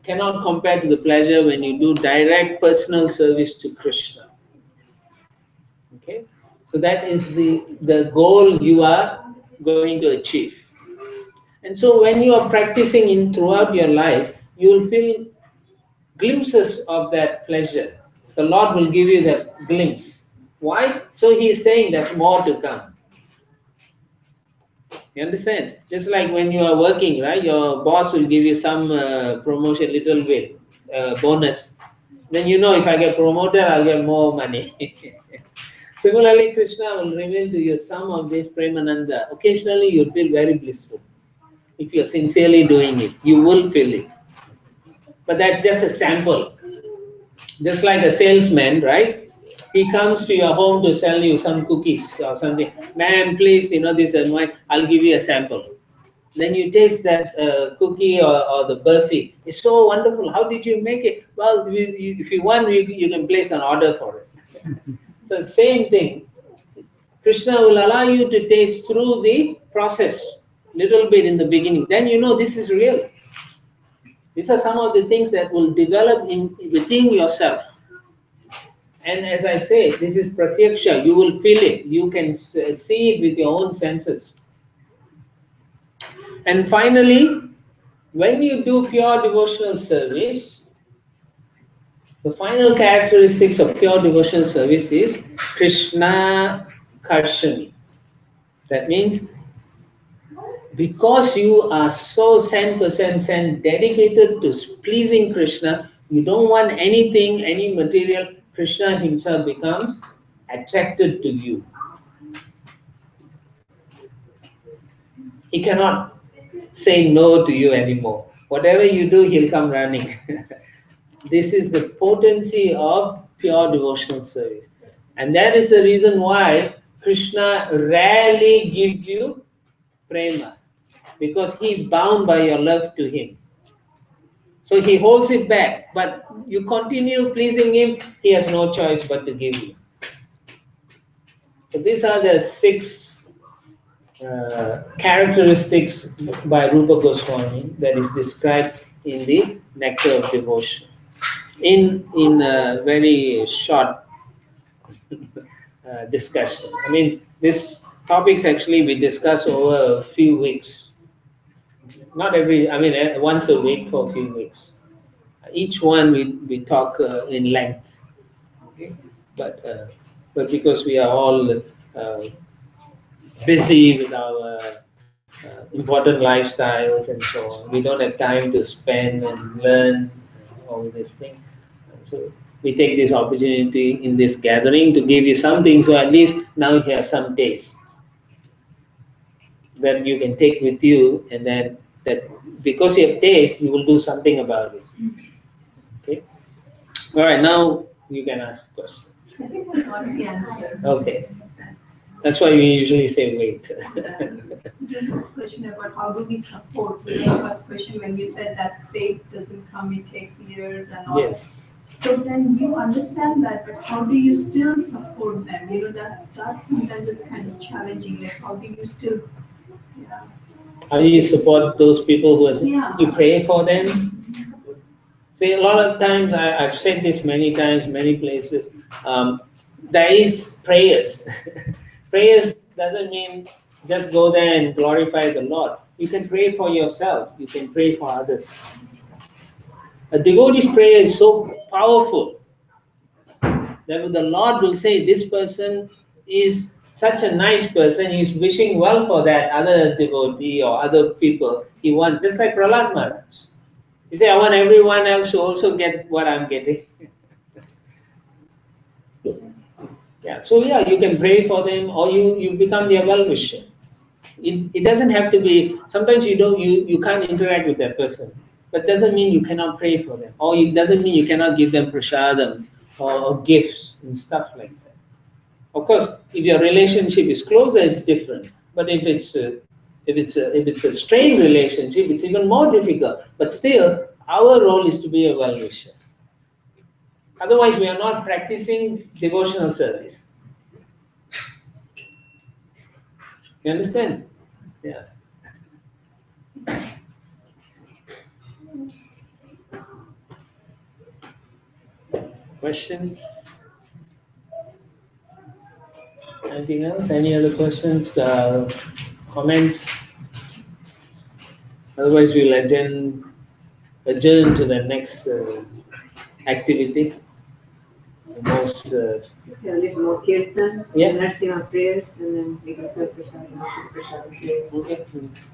cannot compare to the pleasure when you do direct personal service to Krishna. Okay? So that is the goal you are going to achieve. And so when you are practicing in throughout your life, you will feel glimpses of that pleasure. The Lord will give you that glimpse. Why? So He is saying there's more to come. You understand? Just like when you are working, right? Your boss will give you some promotion, little bit bonus. Then you know if I get promoted, I'll get more money. Similarly, Krishna will reveal to you some of this Premananda. Occasionally, you'll feel very blissful. If you're sincerely doing it, you will feel it. But that's just a sample. Just like a salesman, right? He comes to your home to sell you some cookies or something. Ma'am, please, this is mine. I'll give you a sample. Then you taste that cookie or the burfi. It's so wonderful. How did you make it? Well, if you want, you can place an order for it. So same thing. Krishna will allow you to taste through the process, little bit in the beginning. Then you know this is real. These are some of the things that will develop within yourself. And as I say, this is pratyaksha. You will feel it. You can see it with your own senses. And finally, when you do pure devotional service, the final characteristics of pure devotional service is Krishna Karshani. That means because you are so 100% dedicated to pleasing Krishna, you don't want anything, any material, Krishna himself becomes attracted to you. He cannot say no to you anymore. Whatever you do, he'll come running. This is the potency of pure devotional service. And that is the reason why Krishna rarely gives you prema, because he is bound by your love to him. So he holds it back, but you continue pleasing him, he has no choice but to give you. So these are the 6 characteristics by Rupa Goswami that is described in the Nectar of Devotion. In a very short discussion. I mean, this topics actually we discuss over a few weeks. Not once a week for a few weeks. Each one we talk in length. Okay? But because we are all busy with our important lifestyles and so on, we don't have time to spend and learn all these things. So we take this opportunity in this gathering to give you something, so at least now you have some taste that you can take with you, and then that because you have taste, you will do something about it. Okay. All right. Now you can ask questions. Second one got the answer. Okay. That's why we usually say wait. Just this question about how do we support the first question when you said that faith doesn't come, it takes years and all. Yes. So then you understand that, but how do you still support them? You know, that sometimes it's kind of challenging. Like how do you still, yeah. How do you support those people who are, Yeah. you pray for them? See, a lot of times, I've said this many times, many places, there is prayers. Prayers doesn't mean just go there and glorify the Lord. You can pray for yourself. You can pray for others. A devotee's prayer is so powerful that the Lord will say, this person is such a nice person, he's wishing well for that other devotee or other people he wants, just like Prahlad Maharaj. He said, I want everyone else to also get what I'm getting. Yeah, so yeah, you can pray for them or you become their well-wisher. It doesn't have to be, sometimes you can't interact with that person, but doesn't mean you cannot pray for them, or it doesn't mean you cannot give them prasadam or gifts and stuff like that. Of course, if your relationship is closer, it's different. But if it's a strained relationship, it's even more difficult. But still, our role is to be a well-wisher. Otherwise, we are not practicing devotional service. You understand? Yeah. Questions? Anything else? Any other questions? Comments? Otherwise, we'll adjourn to the next activity. The most. A little more kirtan, Yeah. Narasimha prayers, and then we can serve prasadam, prayers. Okay.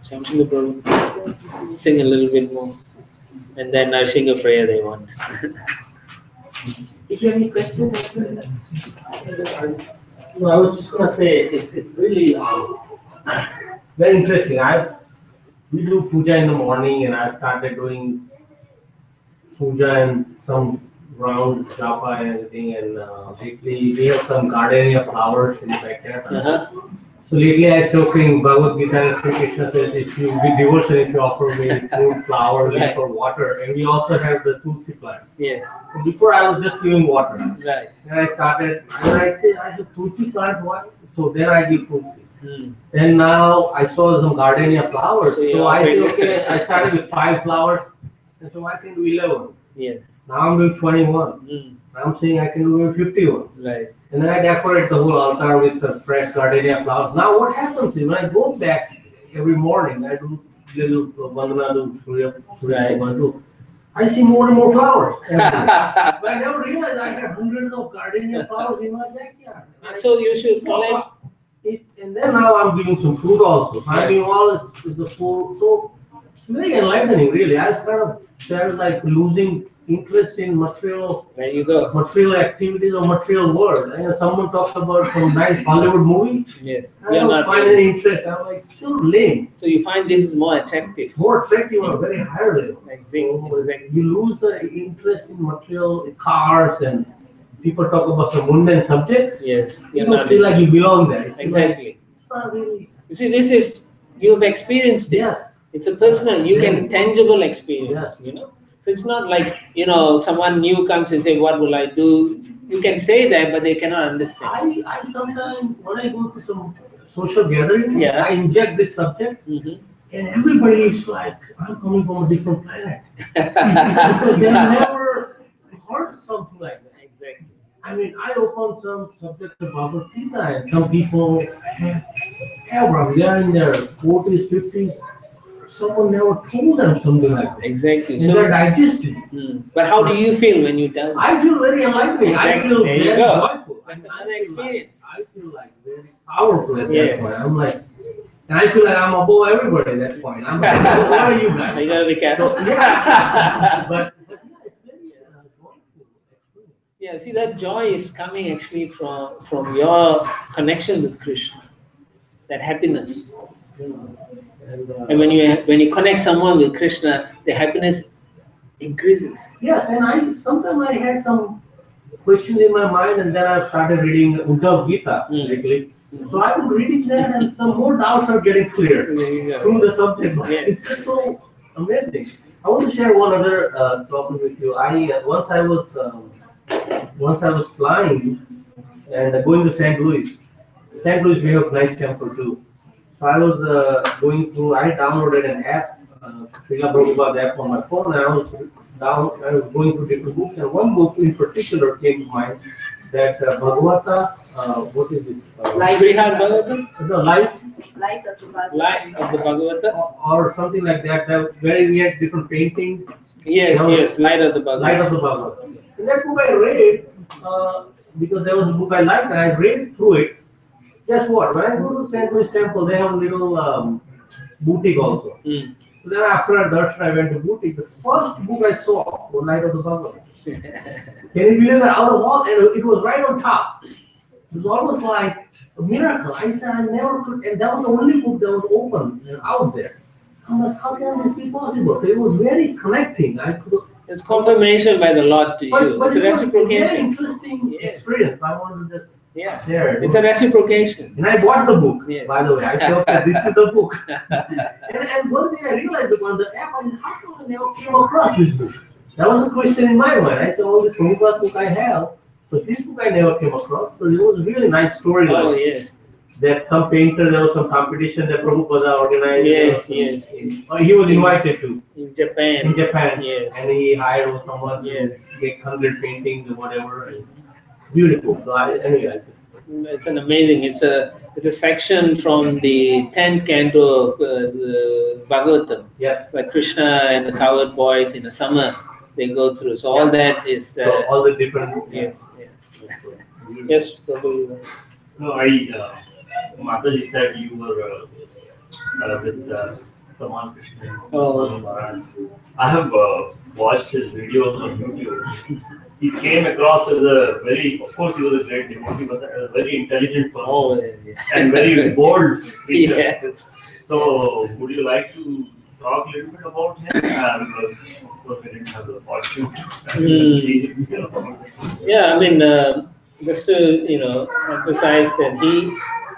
Shamsula Prabhu. Sing a little bit more. And then I'll sing a prayer they want. If you have any questions, No, I was just gonna say it's really very interesting. We do puja in the morning, and I started doing puja and some round japa and everything. And lately we have some gardenia flowers in the backyard. So lately I saw in Bhagavad Gita, Krishna says, if you with devotion, if you offer me food, flower, Right. or water, and we also have the tulsi plant. Yes. So before I was just giving water. Right. Then I started, and I say I have tulsi plant, what? So then I give tulsi. Hmm. Then now I saw some gardenia flowers. So you So I said, offered- okay, I started with 5 flowers, and so I can do 11. Yes. Now I'm doing 21. Hmm. I'm saying I can do 51. Right. And then I decorate the whole altar with the fresh gardenia flowers. Now what happens is when I go back every morning, I do little vandana, do Surya Bhavan, I see more and more flowers. But I never realized I had hundreds of gardenia flowers in my backyard. So you should collect. And then now I'm giving some food also. So I'm giving all is a food. So it's very enlightening, really. I kind of felt like losing interest in material There you go. activities or material world. I know someone talks about some nice Hollywood movie. Yes. I You're don't not find any interest. I'm like, so lame. So you find this is more attractive. More attractive on a very higher level. Exactly. So, you lose the interest in material cars, and people talk about some mundane subjects. Yes. You You're don't not feel like you belong there. You feel like exactly. it's not really. You see, this is you've experienced it. Yes. It's a personal, you can tangible experience. Yes. You know. So it's not like someone new comes and say, "What will I do?" You can say that, but they cannot understand. I sometimes when I go to some social gathering, Yeah. I inject this subject. Mhm. And everybody is like, I'm coming from a different planet. Because they have never heard something like that. Exactly. I mean, I open some subjects of Bhagavad Gita, and some people ever, they are in their 40s, 50s. Someone never told them something like that. Exactly. And they're digesting. But how do you feel when you tell them? I feel very enlightening. I Exactly. feel There you very go. joyful. That's I another feel like- experience. I feel like very powerful at Yes. that point. I'm like, and I feel like I'm above everybody at that point. I'm like, what are you guys? You gotta be careful. So, yeah. but yeah, it's very wonderful experience. Yeah, see that joy is coming actually from your connection with Krishna, that happiness. And when you connect someone with Krishna, the happiness increases. Yes, and sometimes I had some question in my mind, and then I started reading Uddhav Gita lately. So I was reading that, and some more doubts are getting clear through the subject. Yes. It's just so amazing. I want to share one other topic with you. Once I was flying and going to St. Louis. St. Louis, we have nice temple too. So I was going through. I downloaded an app, Srila Prabhupada app on my phone, and I was going through different books, and one book in particular came to mind, that Bhagavata, what is it? Srihad Bhagavatam? No, Life Light of the Bhagavad. Light of the Bhagavata? or something like that, where we had different paintings. Yes, No. yes, Light of the Bhagavata. Light of the Bhagavata. In that book I read, because there was a book I liked, and I read through it. Guess what? When I go to St. Louis Temple, they have a little boutique also. Mm. So then after a darshan, I went to boutique. The first book I saw was Light of the Bhagavata. Can you believe that? Out of all, and it was right on top. It was almost like a miracle. I said I never could, and that was the only book that was open and out there. I'm like, how can this be possible? So it was very connecting. I could. It's confirmation by the Lord to you. But It's a it was a very reciprocation. interesting Yes. experience. I wanted to just Yeah, share it. it's a reciprocation. And I bought the book, Yes. by the way. I showed that this is the book. and one thing I realized on the app, I said, how come I never came across this book? That was a question in my mind. I said, oh, the Prabhupada's book I have, but this book I never came across. So it was a really nice story. Oh, yes. That some painter, there was some competition that Prabhupada organized. Yes, Yes. yes. He was invited to. In Japan. In Japan. Yes. And he hired someone Yes. to get 100 paintings or whatever. And beautiful. So anyway, I just. It's an amazing. It's a section from the 10th canto of the Bhagavatam. Yes. Like Krishna and the cowherd boys in the summer they go through. So all that is. So all the different. Yes. Yes. Yes. Prabhu. No, Mataji said you were with Tamal Krishna. Oh. Maharaj. I have watched his videos on YouTube. He came across as a of course he was a great devotee, but a very intelligent person Oh, yeah. and very bold preacher. Yes. So, would you like to talk a little bit about him? Because of course we didn't have the fortune to see him. Yeah, I mean, just to emphasize that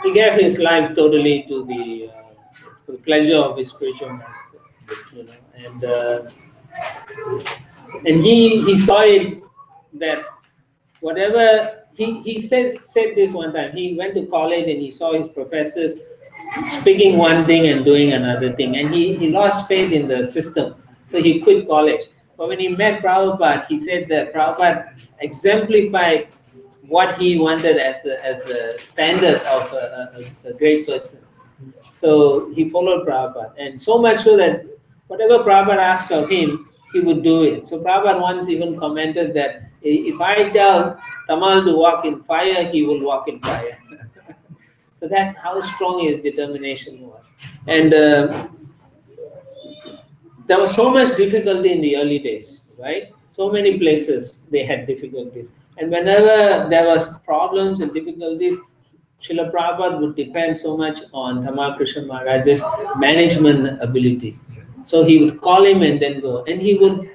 he gave his life totally to the pleasure of his spiritual master, and he saw it that whatever he said this one time. He went to college and he saw his professors speaking one thing and doing another thing, and he lost faith in the system, so he quit college. But when he met Prabhupada, he said that Prabhupada exemplified what he wanted as the standard of a great person. So he followed Prabhupada, and so much so that whatever Prabhupada asked of him, he would do it. So Prabhupada once even commented that if I tell Tamal to walk in fire, he will walk in fire. So that's how strong his determination was. And there was so much difficulty in the early days, right? So many places they had difficulties. And whenever there was problems and difficulties, Srila Prabhupada would depend so much on Tamal Krishna Maharaj's management ability. So he would call him and then go. And he would,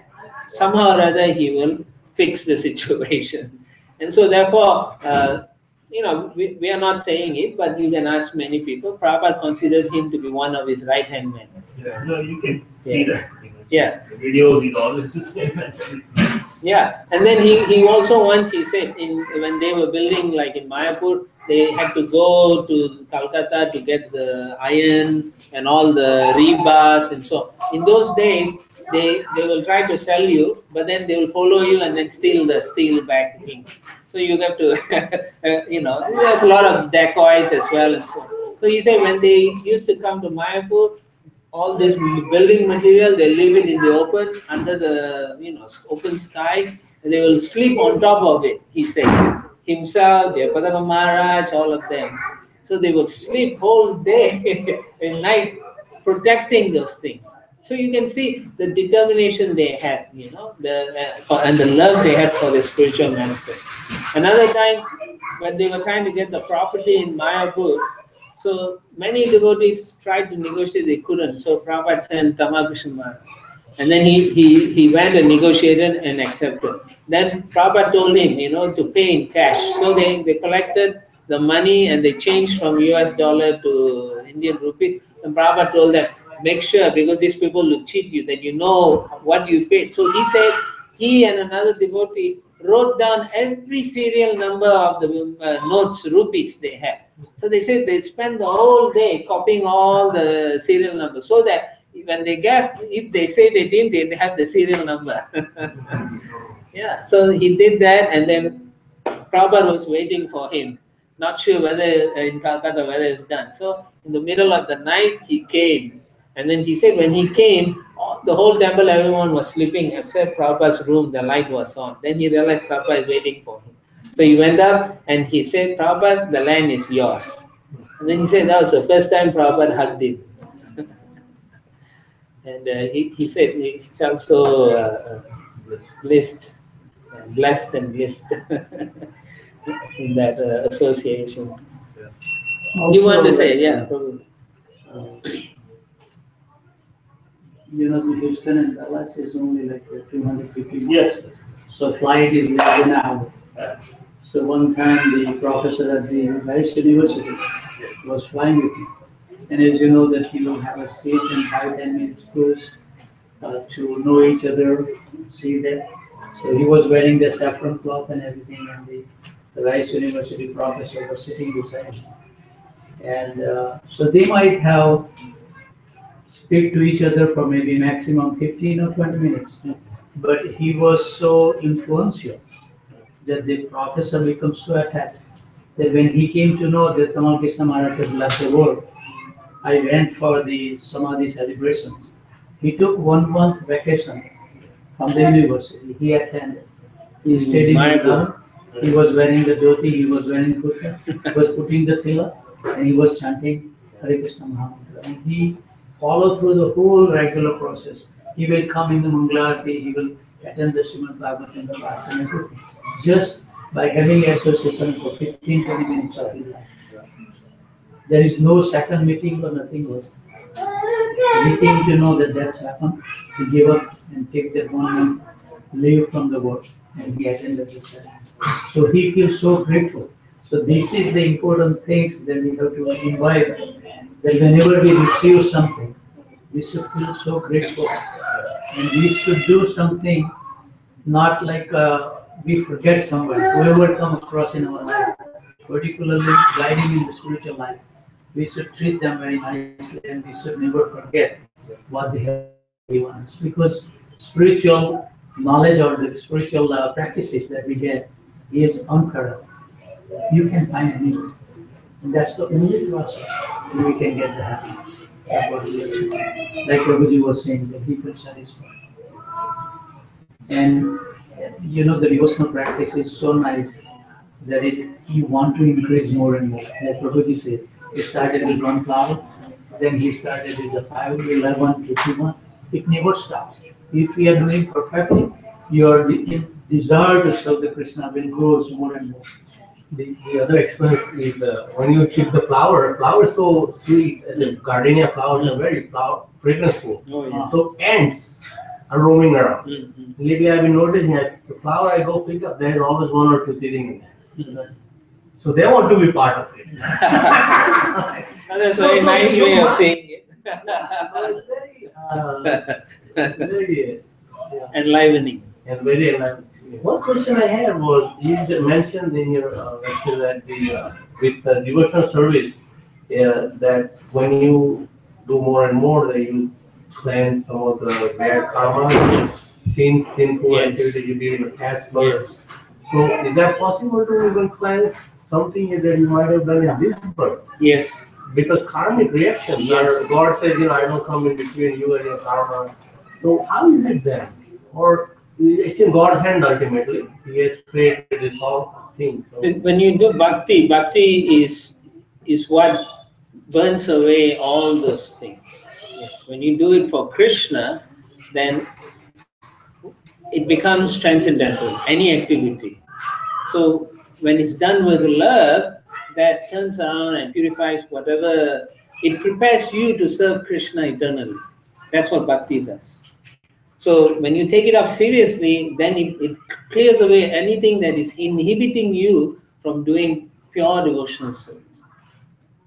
somehow or other, he will fix the situation. And so therefore, we are not saying it, but you can ask many people. Prabhupada considered him to be one of his right-hand men. Yeah, no, you can see that. Yeah. The videos, he's always the same. Yeah, and then he also once he said when they were building like in Mayapur, they had to go to Calcutta to get the iron and all the rebars and so. In those days, they will try to sell you, but then they will follow you and then steal the steel back thing. So you have to, there's a lot of dacoits as well and so on. So he said when they used to come to Mayapur, all this building material, they leave it in the open, under the open sky, and they will sleep on top of it, he said. Himself, Jayapadama Maharaj, all of them. So they would sleep whole day and night protecting those things. So you can see the determination they had, and the love they had for the spiritual master. Another time, when they were trying to get the property in Mayapur, so many devotees tried to negotiate, they couldn't. So Prabhupada sent Tamal Krishna Maharaj. And then he went and negotiated and accepted. Then Prabhupada told him, to pay in cash. So they collected the money and they changed from US dollar to Indian rupee. And Prabhupada told them, make sure, because these people will cheat you, that you know what you paid. So he said, he and another devotee wrote down every serial number of the notes, rupees they had. So they said they spent the whole day copying all the serial numbers so that when they get, if they say they didn't, they have the serial number. Yeah, so he did that, and then Prabhupada was waiting for him. Not sure whether in Calcutta whether it's done. So in the middle of the night he came, and then he said when he came, the whole temple everyone was sleeping except Prabhupada's room. The light was on. Then he realized Prabhupada is waiting for him. So he went up and he said, Prabhupada, the land is yours. And then he said that was the first time Prabhupada hugged him. And he said he felt so blessed and blessed in that association. You want to say, yeah? The Houston and Dallas is only like 250 miles. Yes. So flight is less than an hour. So one time the professor at the Rice University was flying with me. And as you know that he will have a seat and 5-10 minutes cruise to know each other, see that. So he was wearing the saffron cloth and everything, and the Rice University professor was sitting beside him. And so they might have speak to each other for maybe maximum 15 or 20 minutes. But he was so influential that the professor becomes so attached that when he came to know that Tamal Krishna Maharaj has left the world, I went for the Samadhi celebration. He took 1 month vacation from the university. He attended. He stayed in Mangalore. He was wearing the dhoti, he was wearing kurta, he was putting the tila, and he was chanting Hare Krishna Mahamantra. And he followed through the whole regular process. He will come in the Mangalarti, he will attend the Srimad Bhagavatam class and everything. Just by having association for 15-20 minutes of his life. There is no second meeting or nothing else. He came to know that that's happened. He gave up and take that 1 month leave from the work, and he attended the ceremony. So he feels so grateful. So this is the important things that we have to invite, that whenever we receive something, we should feel so grateful. And we should do something, not like we forget someone, whoever come across in our life, particularly guiding in the spiritual life. We should treat them very nicely, and we should never forget what they have given us. Because spiritual knowledge or the spiritual practices that we get is unheard of. You can find anywhere. And that's the only process we can get the happiness. That's what we are saying. Like Prabhuji was saying, that he feels satisfied. And the devotional practice is so nice that you want to increase more and more. Like Prabhuji says, he started with 1 flower, then he started with the 5, 11, 51. It never stops. If we are doing perfectly, your desire to serve the Krishna will grow more and more. The other experience is when you keep the flower is so sweet. The gardenia flowers are very fragrance-full. Oh, yes. So ants are roaming around. Mm-hmm. Lately, I've been noticing that the flower I go pick up, there is always 1 or 2 sitting in there. Mm-hmm. So they want to be part of it. That's a very nice way of saying it. It's very Enlivening. and very enlightened. One question I had was, you just mentioned in your lecture that with the devotional service, that when you do more and more, that you cleanse some of the bad karma, sinful Yes. activity you did in the past births. So is that possible to even cleanse something that you might have done in this birth? Yes. Because karmic reactions Yes. are, God says, I don't come in between you and your karma. So how is it then? Or it's in God's hand ultimately. He has created this whole thing. So When you do bhakti is what burns away all those things. When you do it for Krishna, then it becomes transcendental, any activity. So when it's done with love, that turns around and purifies whatever, it prepares you to serve Krishna eternally. That's what bhakti does. So when you take it up seriously, then it clears away anything that is inhibiting you from doing pure devotional service.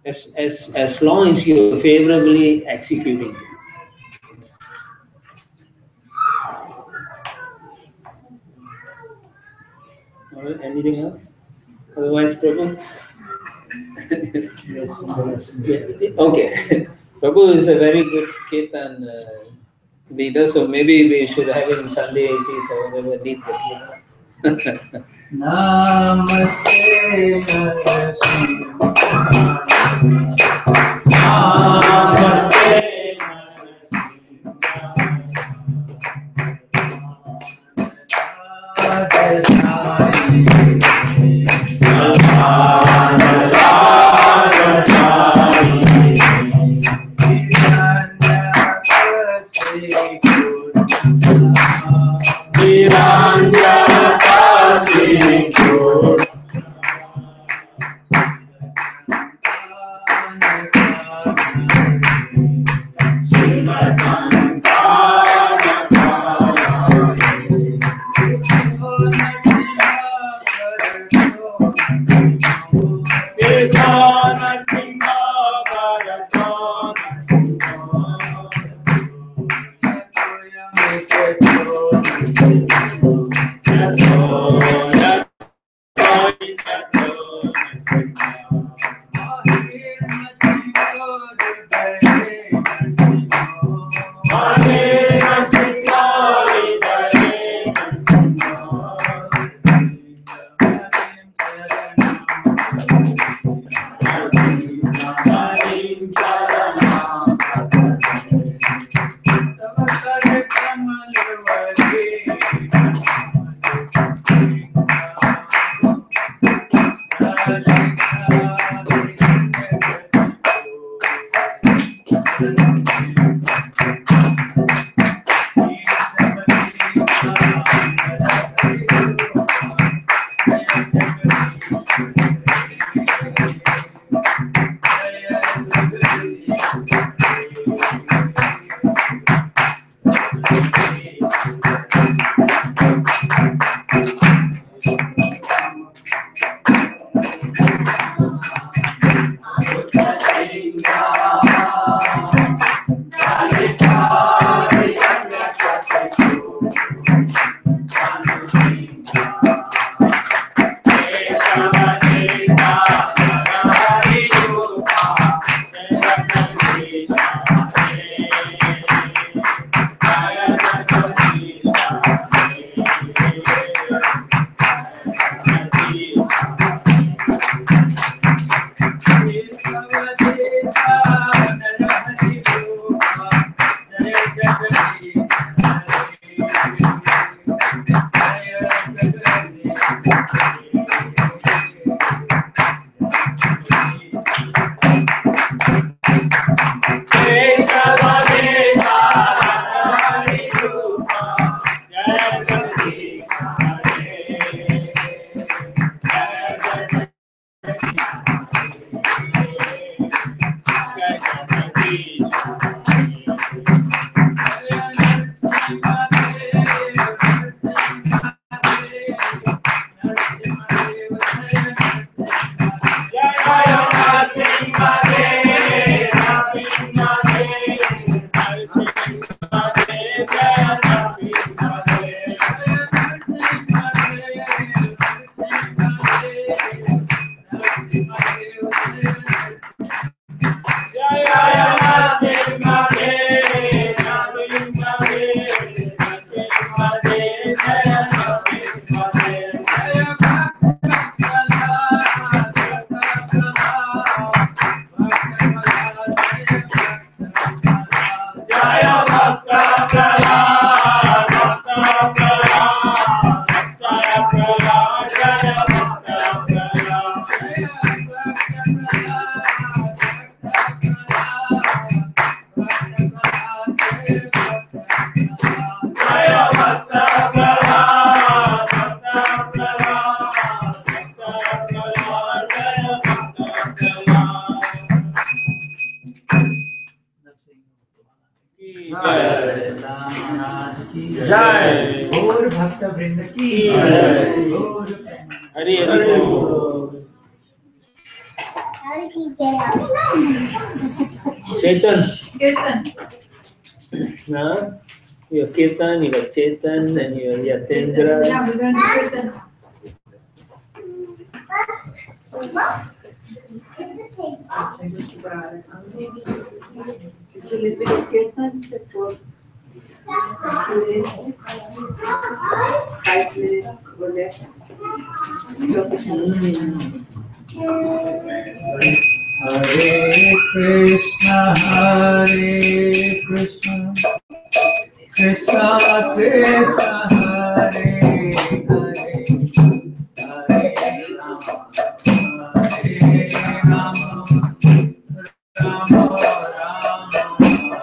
As long as you're favorably executing it. All right, anything else? Otherwise, Prabhu? Yes, yes. Yeah, okay. Prabhu is a very good Kirtan leader, so maybe we should have him Sunday 80s or whatever lead the Kirtan. Namaste, Namaste. have to bring the key. Hari Hari Bol. Chetan. Kirtan. Huh? You have Kirtan, you have Chetan, and you have Yatendra. Yeah, we're going to Kirtan. It's a little bit of kirtan for 2 days, 5 minutes over there. Hare Krishna, Hare Krishna, Krishna Krishna, Hare Hare, Hare Rama, Hare Rama, Rama Rama,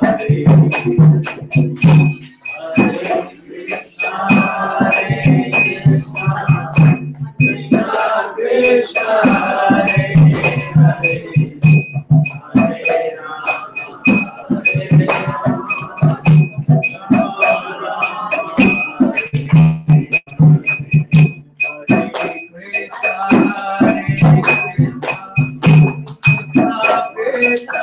Hare Krishna, Krishna, Hare Hare, Hare Rama, Hare Krishna,